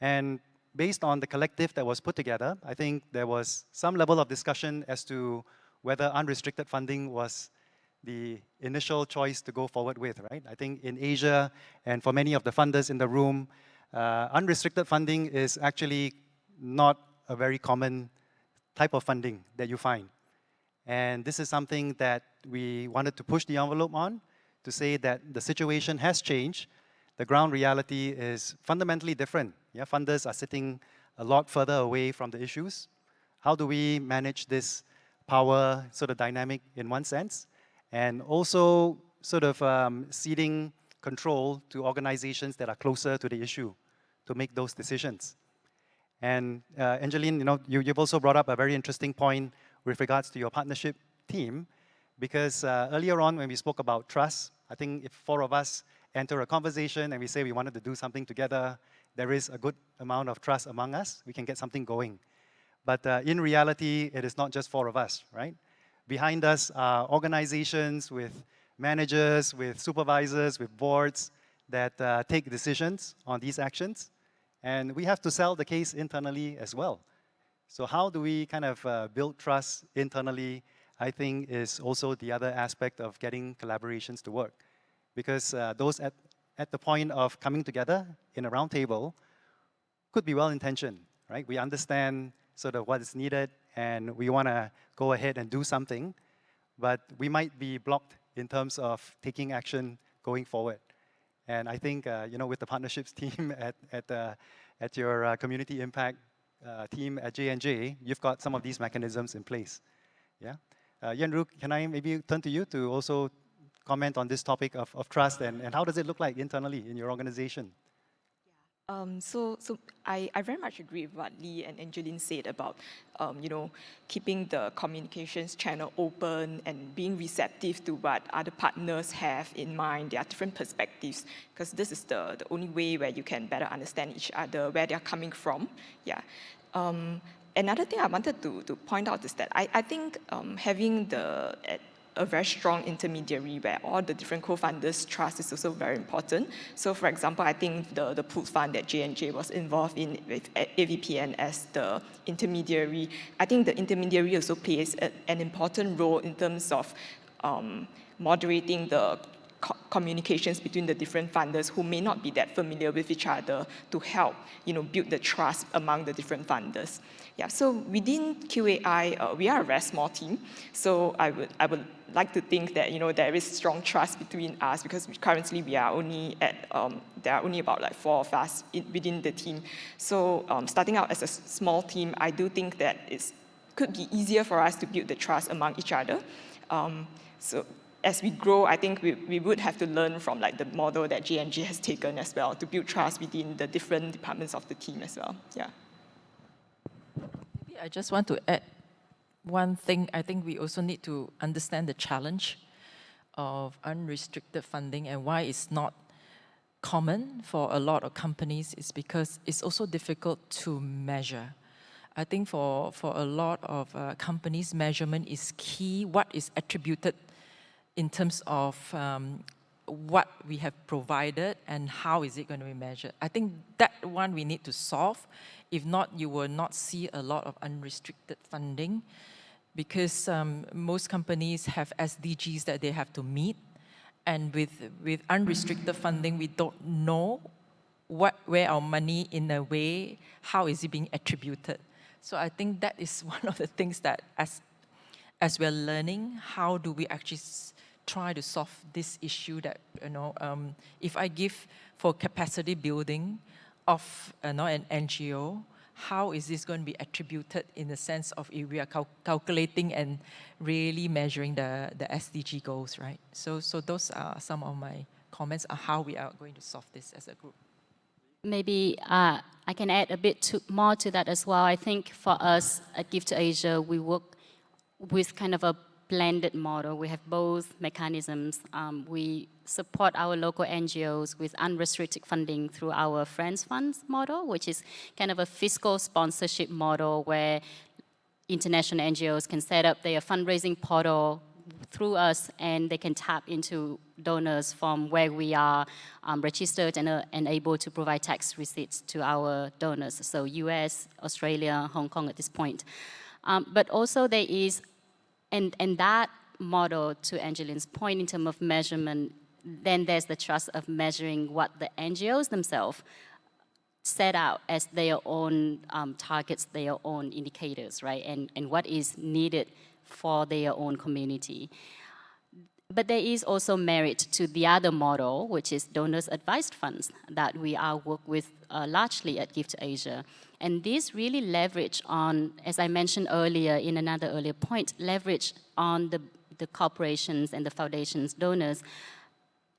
And based on the collective that was put together, I think there was some level of discussion as to whether unrestricted funding was the initial choice to go forward with, right? I think in Asia, and for many of the funders in the room, unrestricted funding is actually not a very common type of funding that you find. And this is something that we wanted to push the envelope on, to say that the situation has changed. The ground reality is fundamentally different. Yeah, funders are sitting a lot further away from the issues. How do we manage this power sort of dynamic in one sense? And also sort of ceding control to organizations that are closer to the issue to make those decisions. And Angeline, you've also brought up a very interesting point with regards to your partnership team, because earlier on when we spoke about trust, I think if 4 of us enter a conversation and we say we wanted to do something together, there is a good amount of trust among us. We can get something going. But in reality, it is not just 4 of us, right? Behind us are organizations with managers, with supervisors, with boards that take decisions on these actions. And we have to sell the case internally as well. So how do we kind of build trust internally, I think, is also the other aspect of getting collaborations to work. Because those at the point of coming together in a round table could be well-intentioned, right? We understand sort of what is needed, and we want to go ahead and do something, but we might be blocked in terms of taking action going forward. And I think, with the partnerships team at your community impact team at J&J, you've got some of these mechanisms in place. Yeah, Yen-Ru, can I maybe turn to you to also comment on this topic of trust, and how does it look like internally in your organization? So I very much agree with what Lee and Angeline said about, keeping the communications channel open and being receptive to what other partners have in mind, their different perspectives, because this is the only way where you can better understand each other, where they're coming from. Yeah. Another thing I wanted to point out is that I think having a very strong intermediary where all the different co-funders trust is also very important. So for example, I think the pooled fund that J&J was involved in with AVPN as the intermediary, I think the intermediary also plays an important role in terms of moderating the communications between the different funders who may not be that familiar with each other, to help build the trust among the different funders. Yeah, so within QAI, we are a very small team. So I would like to think that there is strong trust between us, because currently we are only there are only about like 4 of us within the team. So starting out as a small team, I do think that it could be easier for us to build the trust among each other. So as we grow, I think we would have to learn from like the model that J&J has taken as well, to build trust within the different departments of the team as well. Yeah. Maybe I just want to add one thing. I think we also need to understand the challenge of unrestricted funding and why it's not common for a lot of companies is because it's also difficult to measure. I think for a lot of companies, measurement is key. What is attributed in terms of what we have provided and how is it going to be measured. I think that one we need to solve. If not, you will not see a lot of unrestricted funding, because most companies have SDGs that they have to meet. And with unrestricted funding, we don't know where our money, in a way, how is it being attributed. So I think that is one of the things that as we're learning, how do we actually try to solve this issue that, if I give for capacity building of an NGO, how is this going to be attributed in the sense of if we are calculating and really measuring the SDG goals, right? So those are some of my comments on how we are going to solve this as a group. Maybe I can add a bit more to that as well. I think for us at Give to Asia, we work with kind of a blended model. We have both mechanisms. We support our local NGOs with unrestricted funding through our Friends Funds model, which is kind of a fiscal sponsorship model where international NGOs can set up their fundraising portal through us, and they can tap into donors from where we are registered and able to provide tax receipts to our donors. So US, Australia, Hong Kong at this point. But also there is, and that model, to Angeline's point, in terms of measurement, then there's the trust of measuring what the NGOs themselves set out as their own targets, their own indicators, right? And what is needed for their own community. But there is also merit to the other model, which is donors advised funds that we are work with largely at Give to Asia. And this really leverage on, as I mentioned earlier in another earlier point, leverage on the corporations and the foundations donors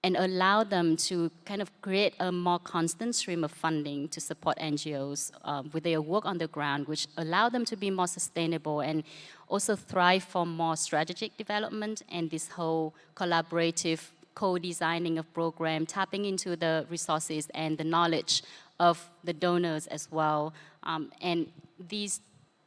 and allow them to kind of create a more constant stream of funding to support NGOs with their work on the ground, which allow them to be more sustainable and also thrive for more strategic development and this whole collaborative co-designing of program, tapping into the resources and the knowledge of the donors as well. And these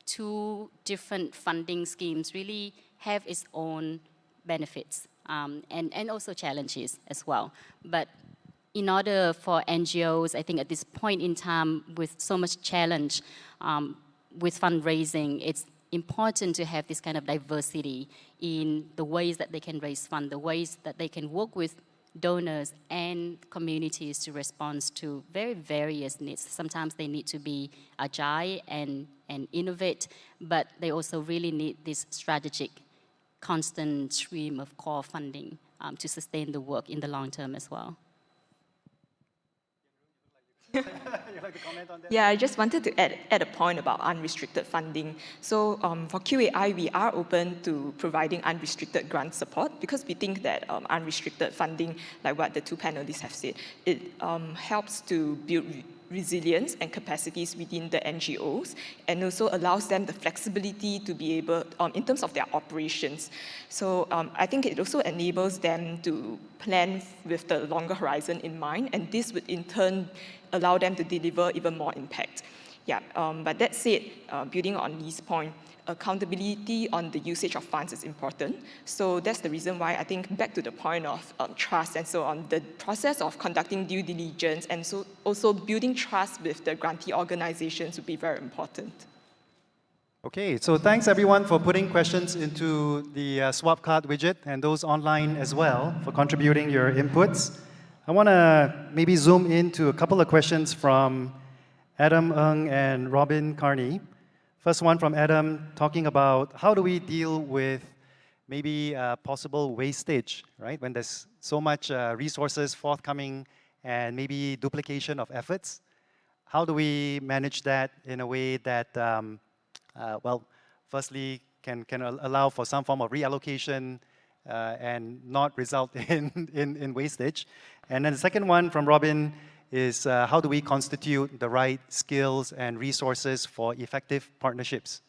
two different funding schemes really have its own benefits. And also challenges as well. But in order for NGOs, I think at this point in time, with so much challenge with fundraising, it's important to have this kind of diversity in the ways that they can raise funds, the ways that they can work with donors and communities to respond to very various needs. Sometimes they need to be agile and innovate, but they also really need this strategic constant stream of core funding to sustain the work in the long term as well. You'd like to comment on that? Yeah, I just wanted to add a point about unrestricted funding. So for QAI, we are open to providing unrestricted grant support because we think that unrestricted funding, like what the two panelists have said, it helps to build resilience and capacities within the NGOs, and also allows them the flexibility to be able, in terms of their operations. So I think it also enables them to plan with the longer horizon in mind, and this would in turn allow them to deliver even more impact. Yeah, but that said, building on Lee's point, accountability on the usage of funds is important. So that's the reason why I think back to the point of trust and so on, the process of conducting due diligence and so also building trust with the grantee organizations would be very important. Okay, so thanks everyone for putting questions into the swap card widget and those online as well for contributing your inputs. I want to maybe zoom into a couple of questions from Adam Ng and Robin Carney. First one from Adam, talking about how do we deal with maybe possible wastage, right? When there's so much resources forthcoming and maybe duplication of efforts. How do we manage that in a way that, well, firstly, can allow for some form of reallocation and not result in wastage? And then the second one from Robin is how do we constitute the right skills and resources for effective partnerships?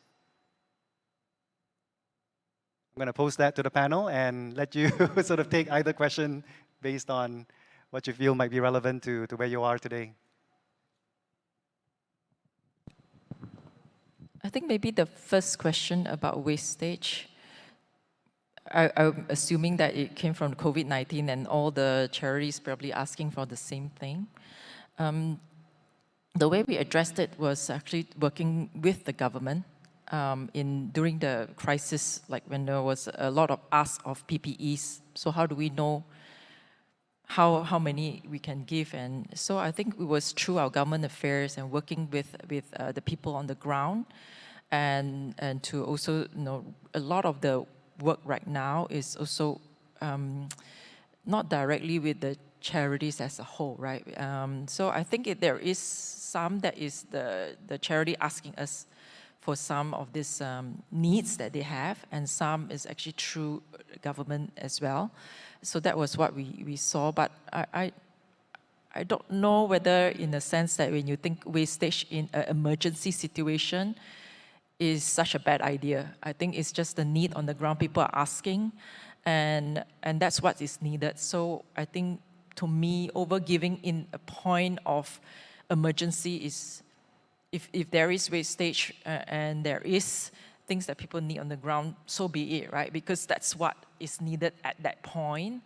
I'm going to post that to the panel and let you sort of take either question based on what you feel might be relevant to where you are today. I think maybe the first question about wastage, I'm assuming that it came from COVID-19 and all the charities probably asking for the same thing. The way we addressed it was actually working with the government during the crisis, like when there was a lot of ask of PPEs. So how do we know how many we can give? And so I think it was through our government affairs and working with the people on the ground, and to also, a lot of the work right now is also not directly with the charities as a whole, right? So I think there is some that is the charity asking us for some of these needs that they have, and some is actually through government as well. So that was what we saw, but I don't know whether in a sense that when you think wastage in an emergency situation, is such a bad idea. I think it's just the need on the ground. People are asking, and that's what is needed. So I think, to me, overgiving in a point of emergency is, if there is wastage and there is things that people need on the ground, so be it, right? Because that's what is needed at that point.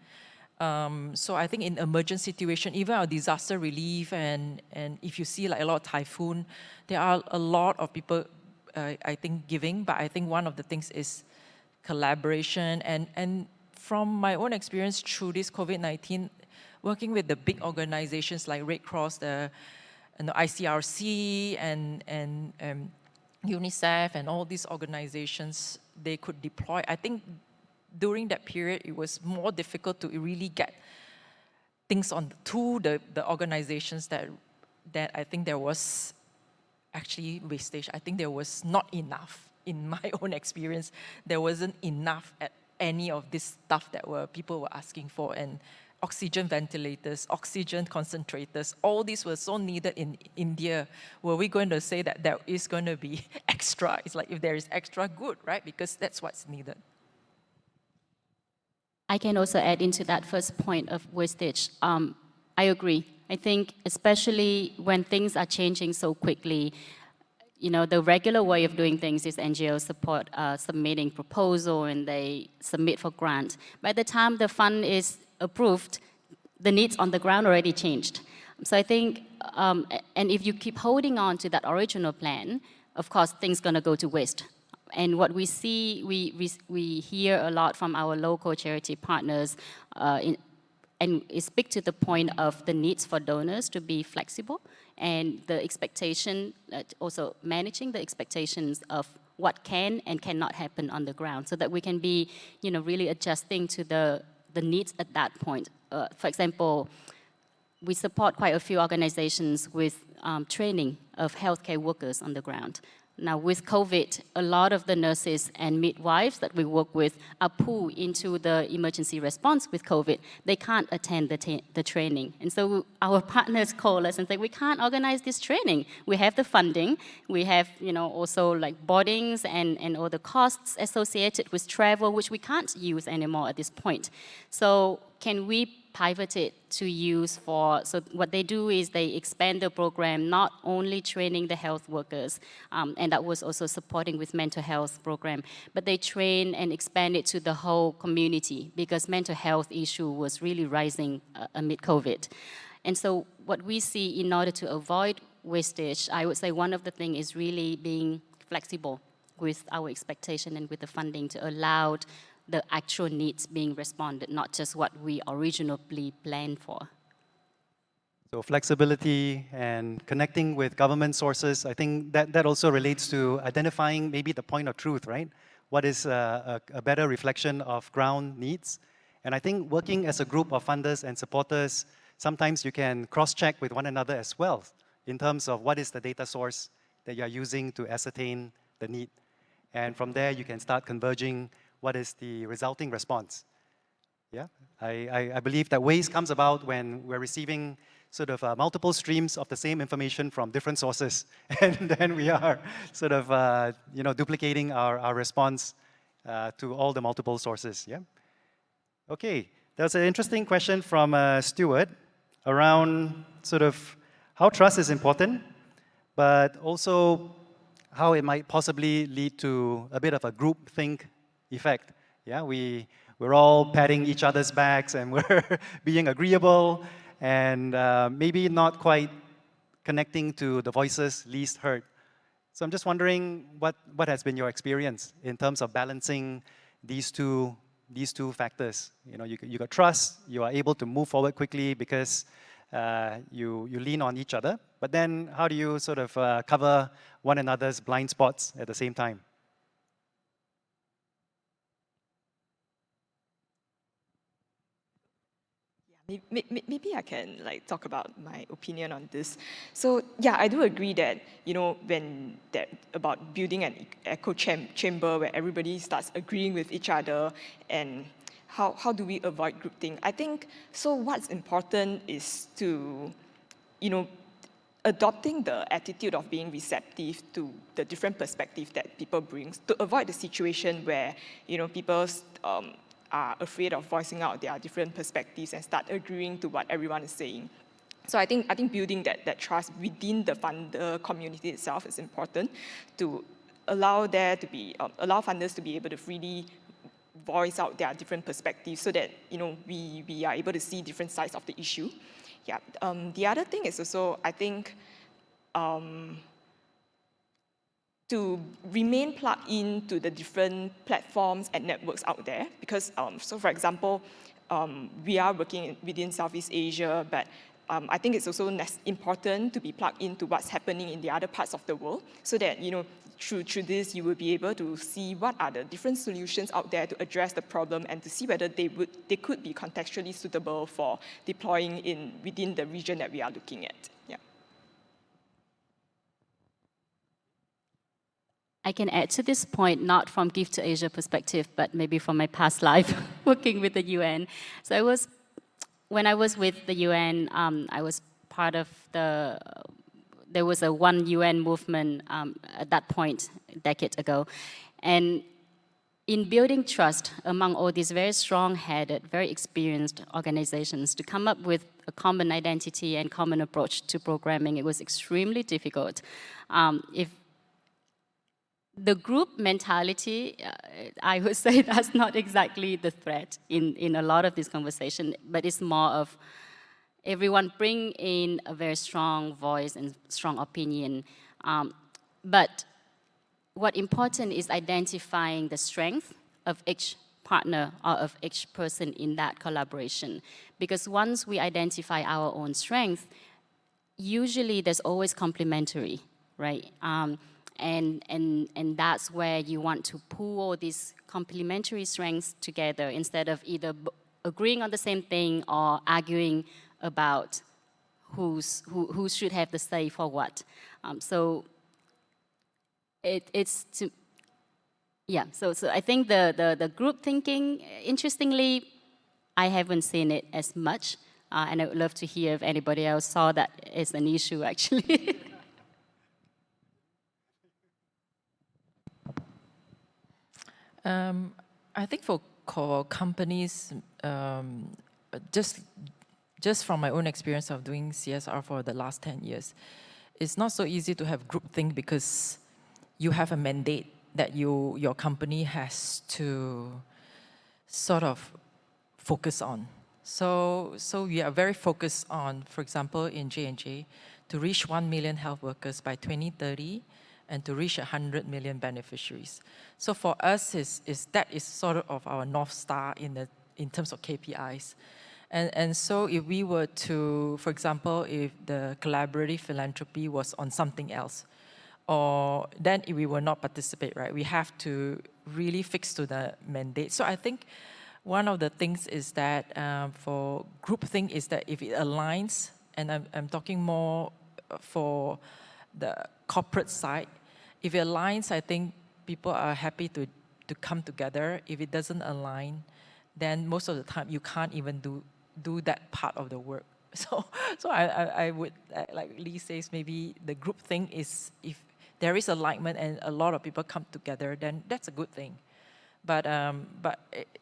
So I think in emergency situation, even our disaster relief, and if you see like a lot of typhoon, there are a lot of people, I think, giving. But I think one of the things is collaboration. And from my own experience through this COVID-19, working with the big organizations like Red Cross, the ICRC, and UNICEF, and all these organizations, they could deploy. I think during that period, it was more difficult to really get things on to the organizations that I think there was actually wastage. I think there was not enough. In my own experience, there wasn't enough at any of this stuff that people were asking for. And oxygen ventilators, oxygen concentrators, all these were so needed in India. Were we going to say that there is going to be extra? It's like, if there is extra, good, right? Because that's what's needed. I can also add into that first point of wastage. I agree. I think especially when things are changing so quickly, the regular way of doing things is NGOs support submitting proposal and they submit for grant. By the time the fund is approved, the needs on the ground already changed. So I think, and if you keep holding on to that original plan, of course, things gonna go to waste. And what we see, we hear a lot from our local charity partners, and it speaks to the point of the needs for donors to be flexible, and the expectation, also managing the expectations of what can and cannot happen on the ground, so that we can be, really adjusting to the needs at that point. For example, we support quite a few organizations with training of healthcare workers on the ground. Now, with COVID, a lot of the nurses and midwives that we work with are pulled into the emergency response with COVID. They can't attend the training. And so our partners call us and say, we can't organize this training. We have the funding. We have, also like boardings and all the costs associated with travel, which we can't use anymore at this point. So can we pivot it to use for, so what they do is they expand the program, not only training the health workers, and that was also supporting with mental health program, but they train and expand it to the whole community, because mental health issue was really rising amid COVID. And so what we see, in order to avoid wastage, I would say one of the things is really being flexible with our expectation and with the funding to allow the actual needs being responded, not just what we originally planned for. So flexibility and connecting with government sources, I think that also relates to identifying maybe the point of truth, right? What is a better reflection of ground needs? And I think working as a group of funders and supporters, sometimes you can cross-check with one another as well in terms of what is the data source that you're using to ascertain the need. And from there, you can start converging what is the resulting response. Yeah, I believe that waste comes about when we're receiving sort of multiple streams of the same information from different sources, and then we are sort of duplicating our response to all the multiple sources. Yeah. Okay, there's an interesting question from Stuart around sort of how trust is important, but also how it might possibly lead to a bit of a groupthink effect. Yeah, we're all patting each other's backs and we're being agreeable and maybe not quite connecting to the voices least heard. So I'm just wondering what has been your experience in terms of balancing these two factors. You got trust, you are able to move forward quickly because you lean on each other, but then how do you sort of cover one another's blind spots at the same time? Maybe I can talk about my opinion on this. So yeah, I do agree that when about building an echo chamber where everybody starts agreeing with each other, and how do we avoid groupthink? I think so. What's important is to adopting the attitude of being receptive to the different perspective that people bring to avoid the situation where, people are afraid of voicing out their different perspectives and start agreeing to what everyone is saying. So I think building that trust within the funder community itself is important to allow funders to be able to freely voice out their different perspectives so that we are able to see different sides of the issue. Yeah. The other thing is also, I think, to remain plugged into the different platforms and networks out there. Because, so for example, we are working within Southeast Asia, but I think it's also important to be plugged into what's happening in the other parts of the world, so that through this you will be able to see what are the different solutions out there to address the problem and to see whether they could be contextually suitable for deploying within the region that we are looking at. Yeah. I can add to this point, not from Give to Asia perspective, but maybe from my past life working with the UN. So when I was with the UN, I was part of there was a one UN movement at that point, a decade ago. And in building trust among all these very strong-headed, very experienced organizations to come up with a common identity and common approach to programming, it was extremely difficult. If the group mentality, I would say that's not exactly the threat in a lot of this conversation, but it's more of everyone bring in a very strong voice and strong opinion. But what's important is identifying the strength of each partner or of each person in that collaboration. Because once we identify our own strength, usually there's always complementary, right? And that's where you want to pull all these complementary strengths together instead of either agreeing on the same thing or arguing about who should have the say for what. So I think the group thinking, interestingly, I haven't seen it as much, and I would love to hear if anybody else saw that as an issue actually. I think for companies, just from my own experience of doing CSR for the last 10 years, it's not so easy to have groupthink because you have a mandate that your company has to sort of focus on. So we are very focused on, for example, in J&J, to reach 1 million health workers by 2030 and to reach 100 million beneficiaries. So for us, that is sort of our North Star in terms of KPIs. And so if we were to, for example, if the collaborative philanthropy was on something else, or then if we will not participate, right? We have to really fix to the mandate. So I think one of the things is that for groupthink is that if it aligns, and I'm talking more for the corporate side, if it aligns, I think people are happy to come together. If it doesn't align, then most of the time you can't even do that part of the work. So I would, like Lee says, maybe the group thing is if there is alignment and a lot of people come together, then that's a good thing. But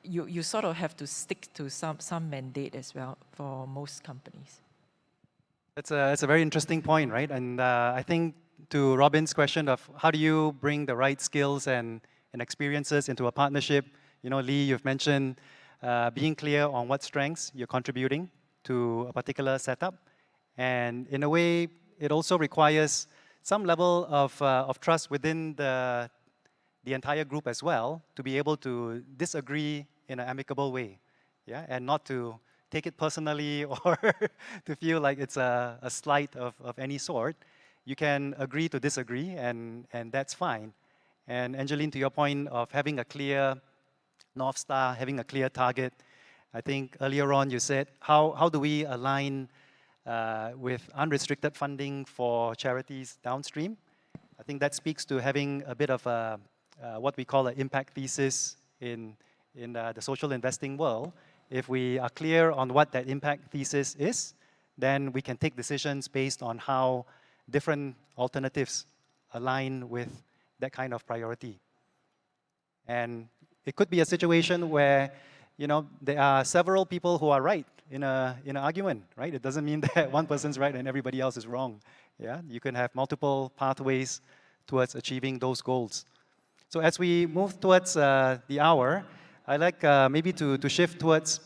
you sort of have to stick to some mandate as well for most companies. It's a very interesting point, right? And I think to Robin's question of how do you bring the right skills and experiences into a partnership, Lee, you've mentioned being clear on what strengths you're contributing to a particular setup. And in a way, it also requires some level of trust within the entire group as well to be able to disagree in an amicable way, yeah, and not to take it personally or to feel like it's a slight of any sort. You can agree to disagree, and that's fine. And Angeline, to your point of having a clear North Star, having a clear target, I think earlier on you said, how do we align with unrestricted funding for charities downstream? I think that speaks to having a bit of a, what we call an impact thesis in the social investing world. If we are clear on what that impact thesis is, then we can take decisions based on how different alternatives align with that kind of priority. And it could be a situation where, there are several people who are right in an argument, right? It doesn't mean that one person's right and everybody else is wrong. Yeah, you can have multiple pathways towards achieving those goals. So as we move towards the hour, I'd like maybe to shift towards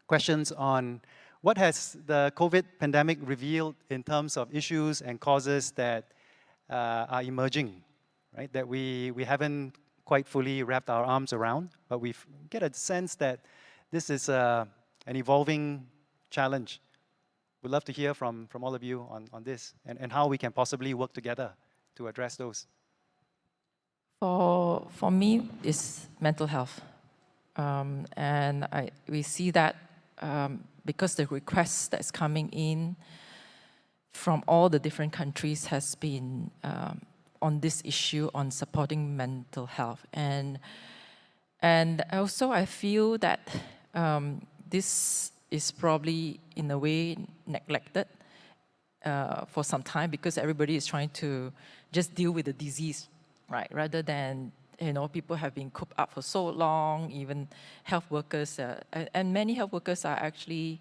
questions on what has the COVID pandemic revealed in terms of issues and causes that are emerging, right? That we haven't quite fully wrapped our arms around, but we get a sense that this is an evolving challenge. We'd love to hear from all of you on this and how we can possibly work together to address those. For me, it's mental health. And we see that because the requests that's coming in from all the different countries has been on this issue on supporting mental health. And also I feel that this is probably in a way neglected for some time because everybody is trying to just deal with the disease, right? Rather than, people have been cooped up for so long, even health workers, and many health workers are actually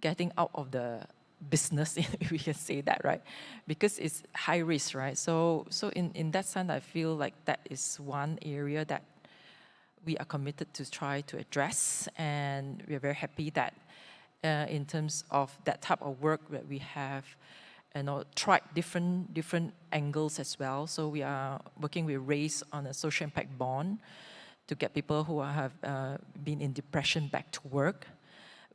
getting out of the business, if we can say that, right? Because it's high risk, right? So in that sense, I feel like that is one area that we are committed to try to address, and we're very happy that in terms of that type of work that we have, tried different angles as well. So we are working with RACE on a social impact bond to get people who have been in depression back to work.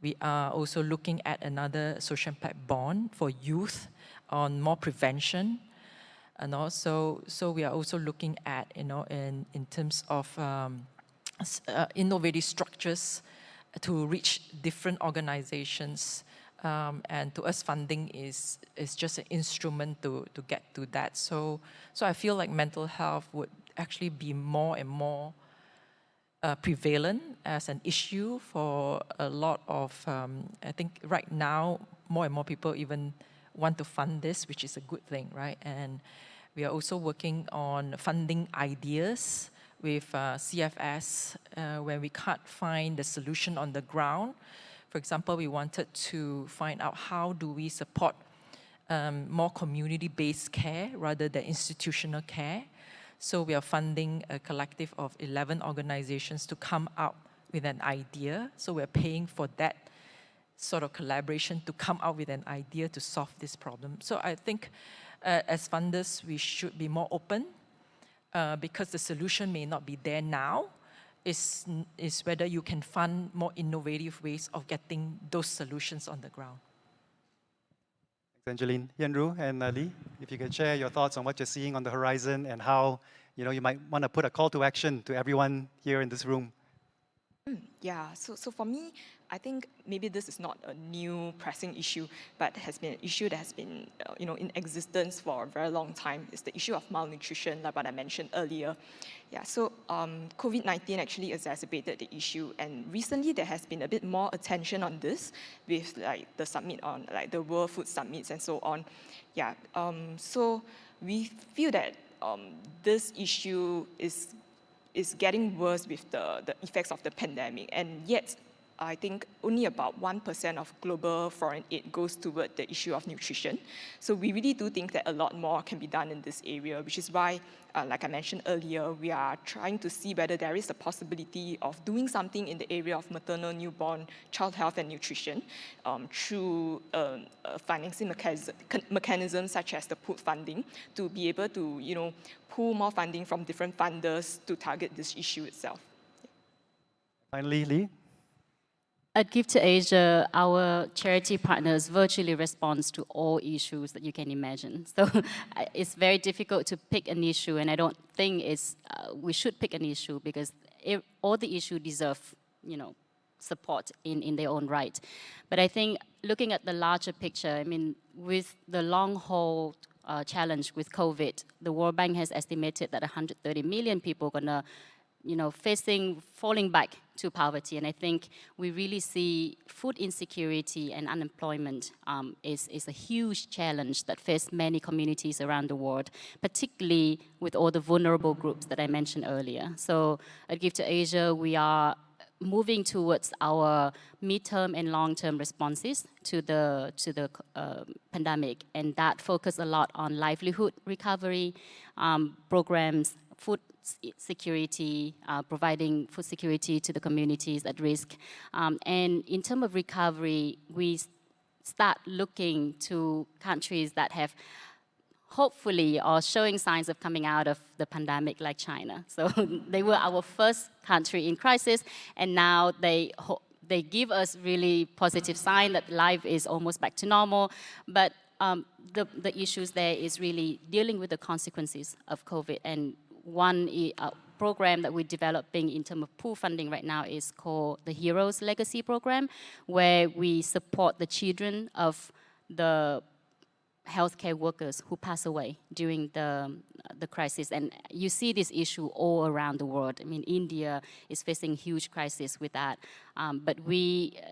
We are also looking at another social impact bond for youth on more prevention. And also, so we are also looking at, in terms of innovative structures to reach different organizations. And to us, funding is just an instrument to get to that. So I feel like mental health would actually be more and more prevalent as an issue for a lot of, I think right now, more and more people even want to fund this, which is a good thing, right? And we are also working on funding ideas with CFS when we can't find the solution on the ground. For example, we wanted to find out how do we support more community-based care rather than institutional care. So we are funding a collective of 11 organizations to come up with an idea. So we're paying for that sort of collaboration to come up with an idea to solve this problem. So I think as funders, we should be more open because the solution may not be there now. Is whether you can fund more innovative ways of getting those solutions on the ground. Thanks, Angeline. Yenru and Lee, if you could share your thoughts on what you're seeing on the horizon and how you might want to put a call to action to everyone here in this room. Yeah, so for me, I think maybe this is not a new pressing issue, but has been an issue that has been in existence for a very long time. It's the issue of malnutrition, like what I mentioned earlier. Yeah, so COVID-19 actually exacerbated the issue, and recently there has been a bit more attention on this with like the summit on like the World Food Summits and so on. Yeah, so we feel that this issue is getting worse with the effects of the pandemic, and yet I think only about 1% of global foreign aid goes toward the issue of nutrition. So we really do think that a lot more can be done in this area, which is why, like I mentioned earlier, we are trying to see whether there is a possibility of doing something in the area of maternal, newborn, child health and nutrition through financing mechanisms such as the pooled funding to be able to, pool more funding from different funders to target this issue itself. Finally, Lee. At Give to Asia, our charity partners virtually responds to all issues that you can imagine. So it's very difficult to pick an issue, and I don't think we should pick an issue because all the issues deserve, support in their own right. But I think looking at the larger picture, I mean, with the long haul challenge with COVID, the World Bank has estimated that 130 million people are gonna falling back to poverty. And I think we really see food insecurity and unemployment is a huge challenge that faces many communities around the world, particularly with all the vulnerable groups that I mentioned earlier. So at Give to Asia, we are moving towards our midterm and long-term responses to the pandemic, and that focus a lot on livelihood recovery programs, food security, providing food security to the communities at risk. And in terms of recovery, we start looking to countries that have hopefully are showing signs of coming out of the pandemic, like China. So they were our first country in crisis, and now they give us really positive sign that life is almost back to normal. But the issues there is really dealing with the consequences of COVID. And one program that we're developing in terms of pool funding right now is called the Heroes Legacy Program, where we support the children of the healthcare workers who pass away during the crisis. And you see this issue all around the world. I mean, India is facing huge crisis with that. But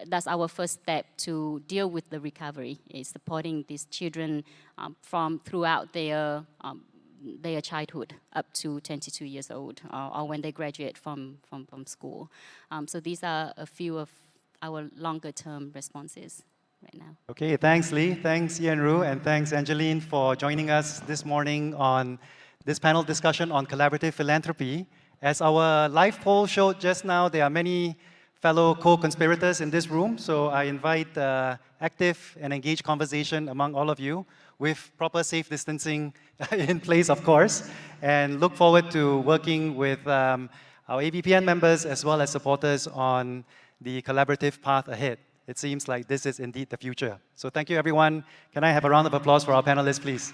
that's our first step to deal with the recovery, is supporting these children from throughout their childhood up to 22 years old, or when they graduate from school. So these are a few of our longer term responses right now. Okay, thanks Lee, thanks Ian Ru, and thanks Angeline for joining us this morning on this panel discussion on collaborative philanthropy. As our live poll showed just now, there are many fellow co-conspirators in this room, so I invite active and engaged conversation among all of you with proper safe distancing in place, of course, and look forward to working with our ABPN members as well as supporters on the collaborative path ahead. It seems like this is indeed the future. So thank you, everyone. Can I have a round of applause for our panelists, please?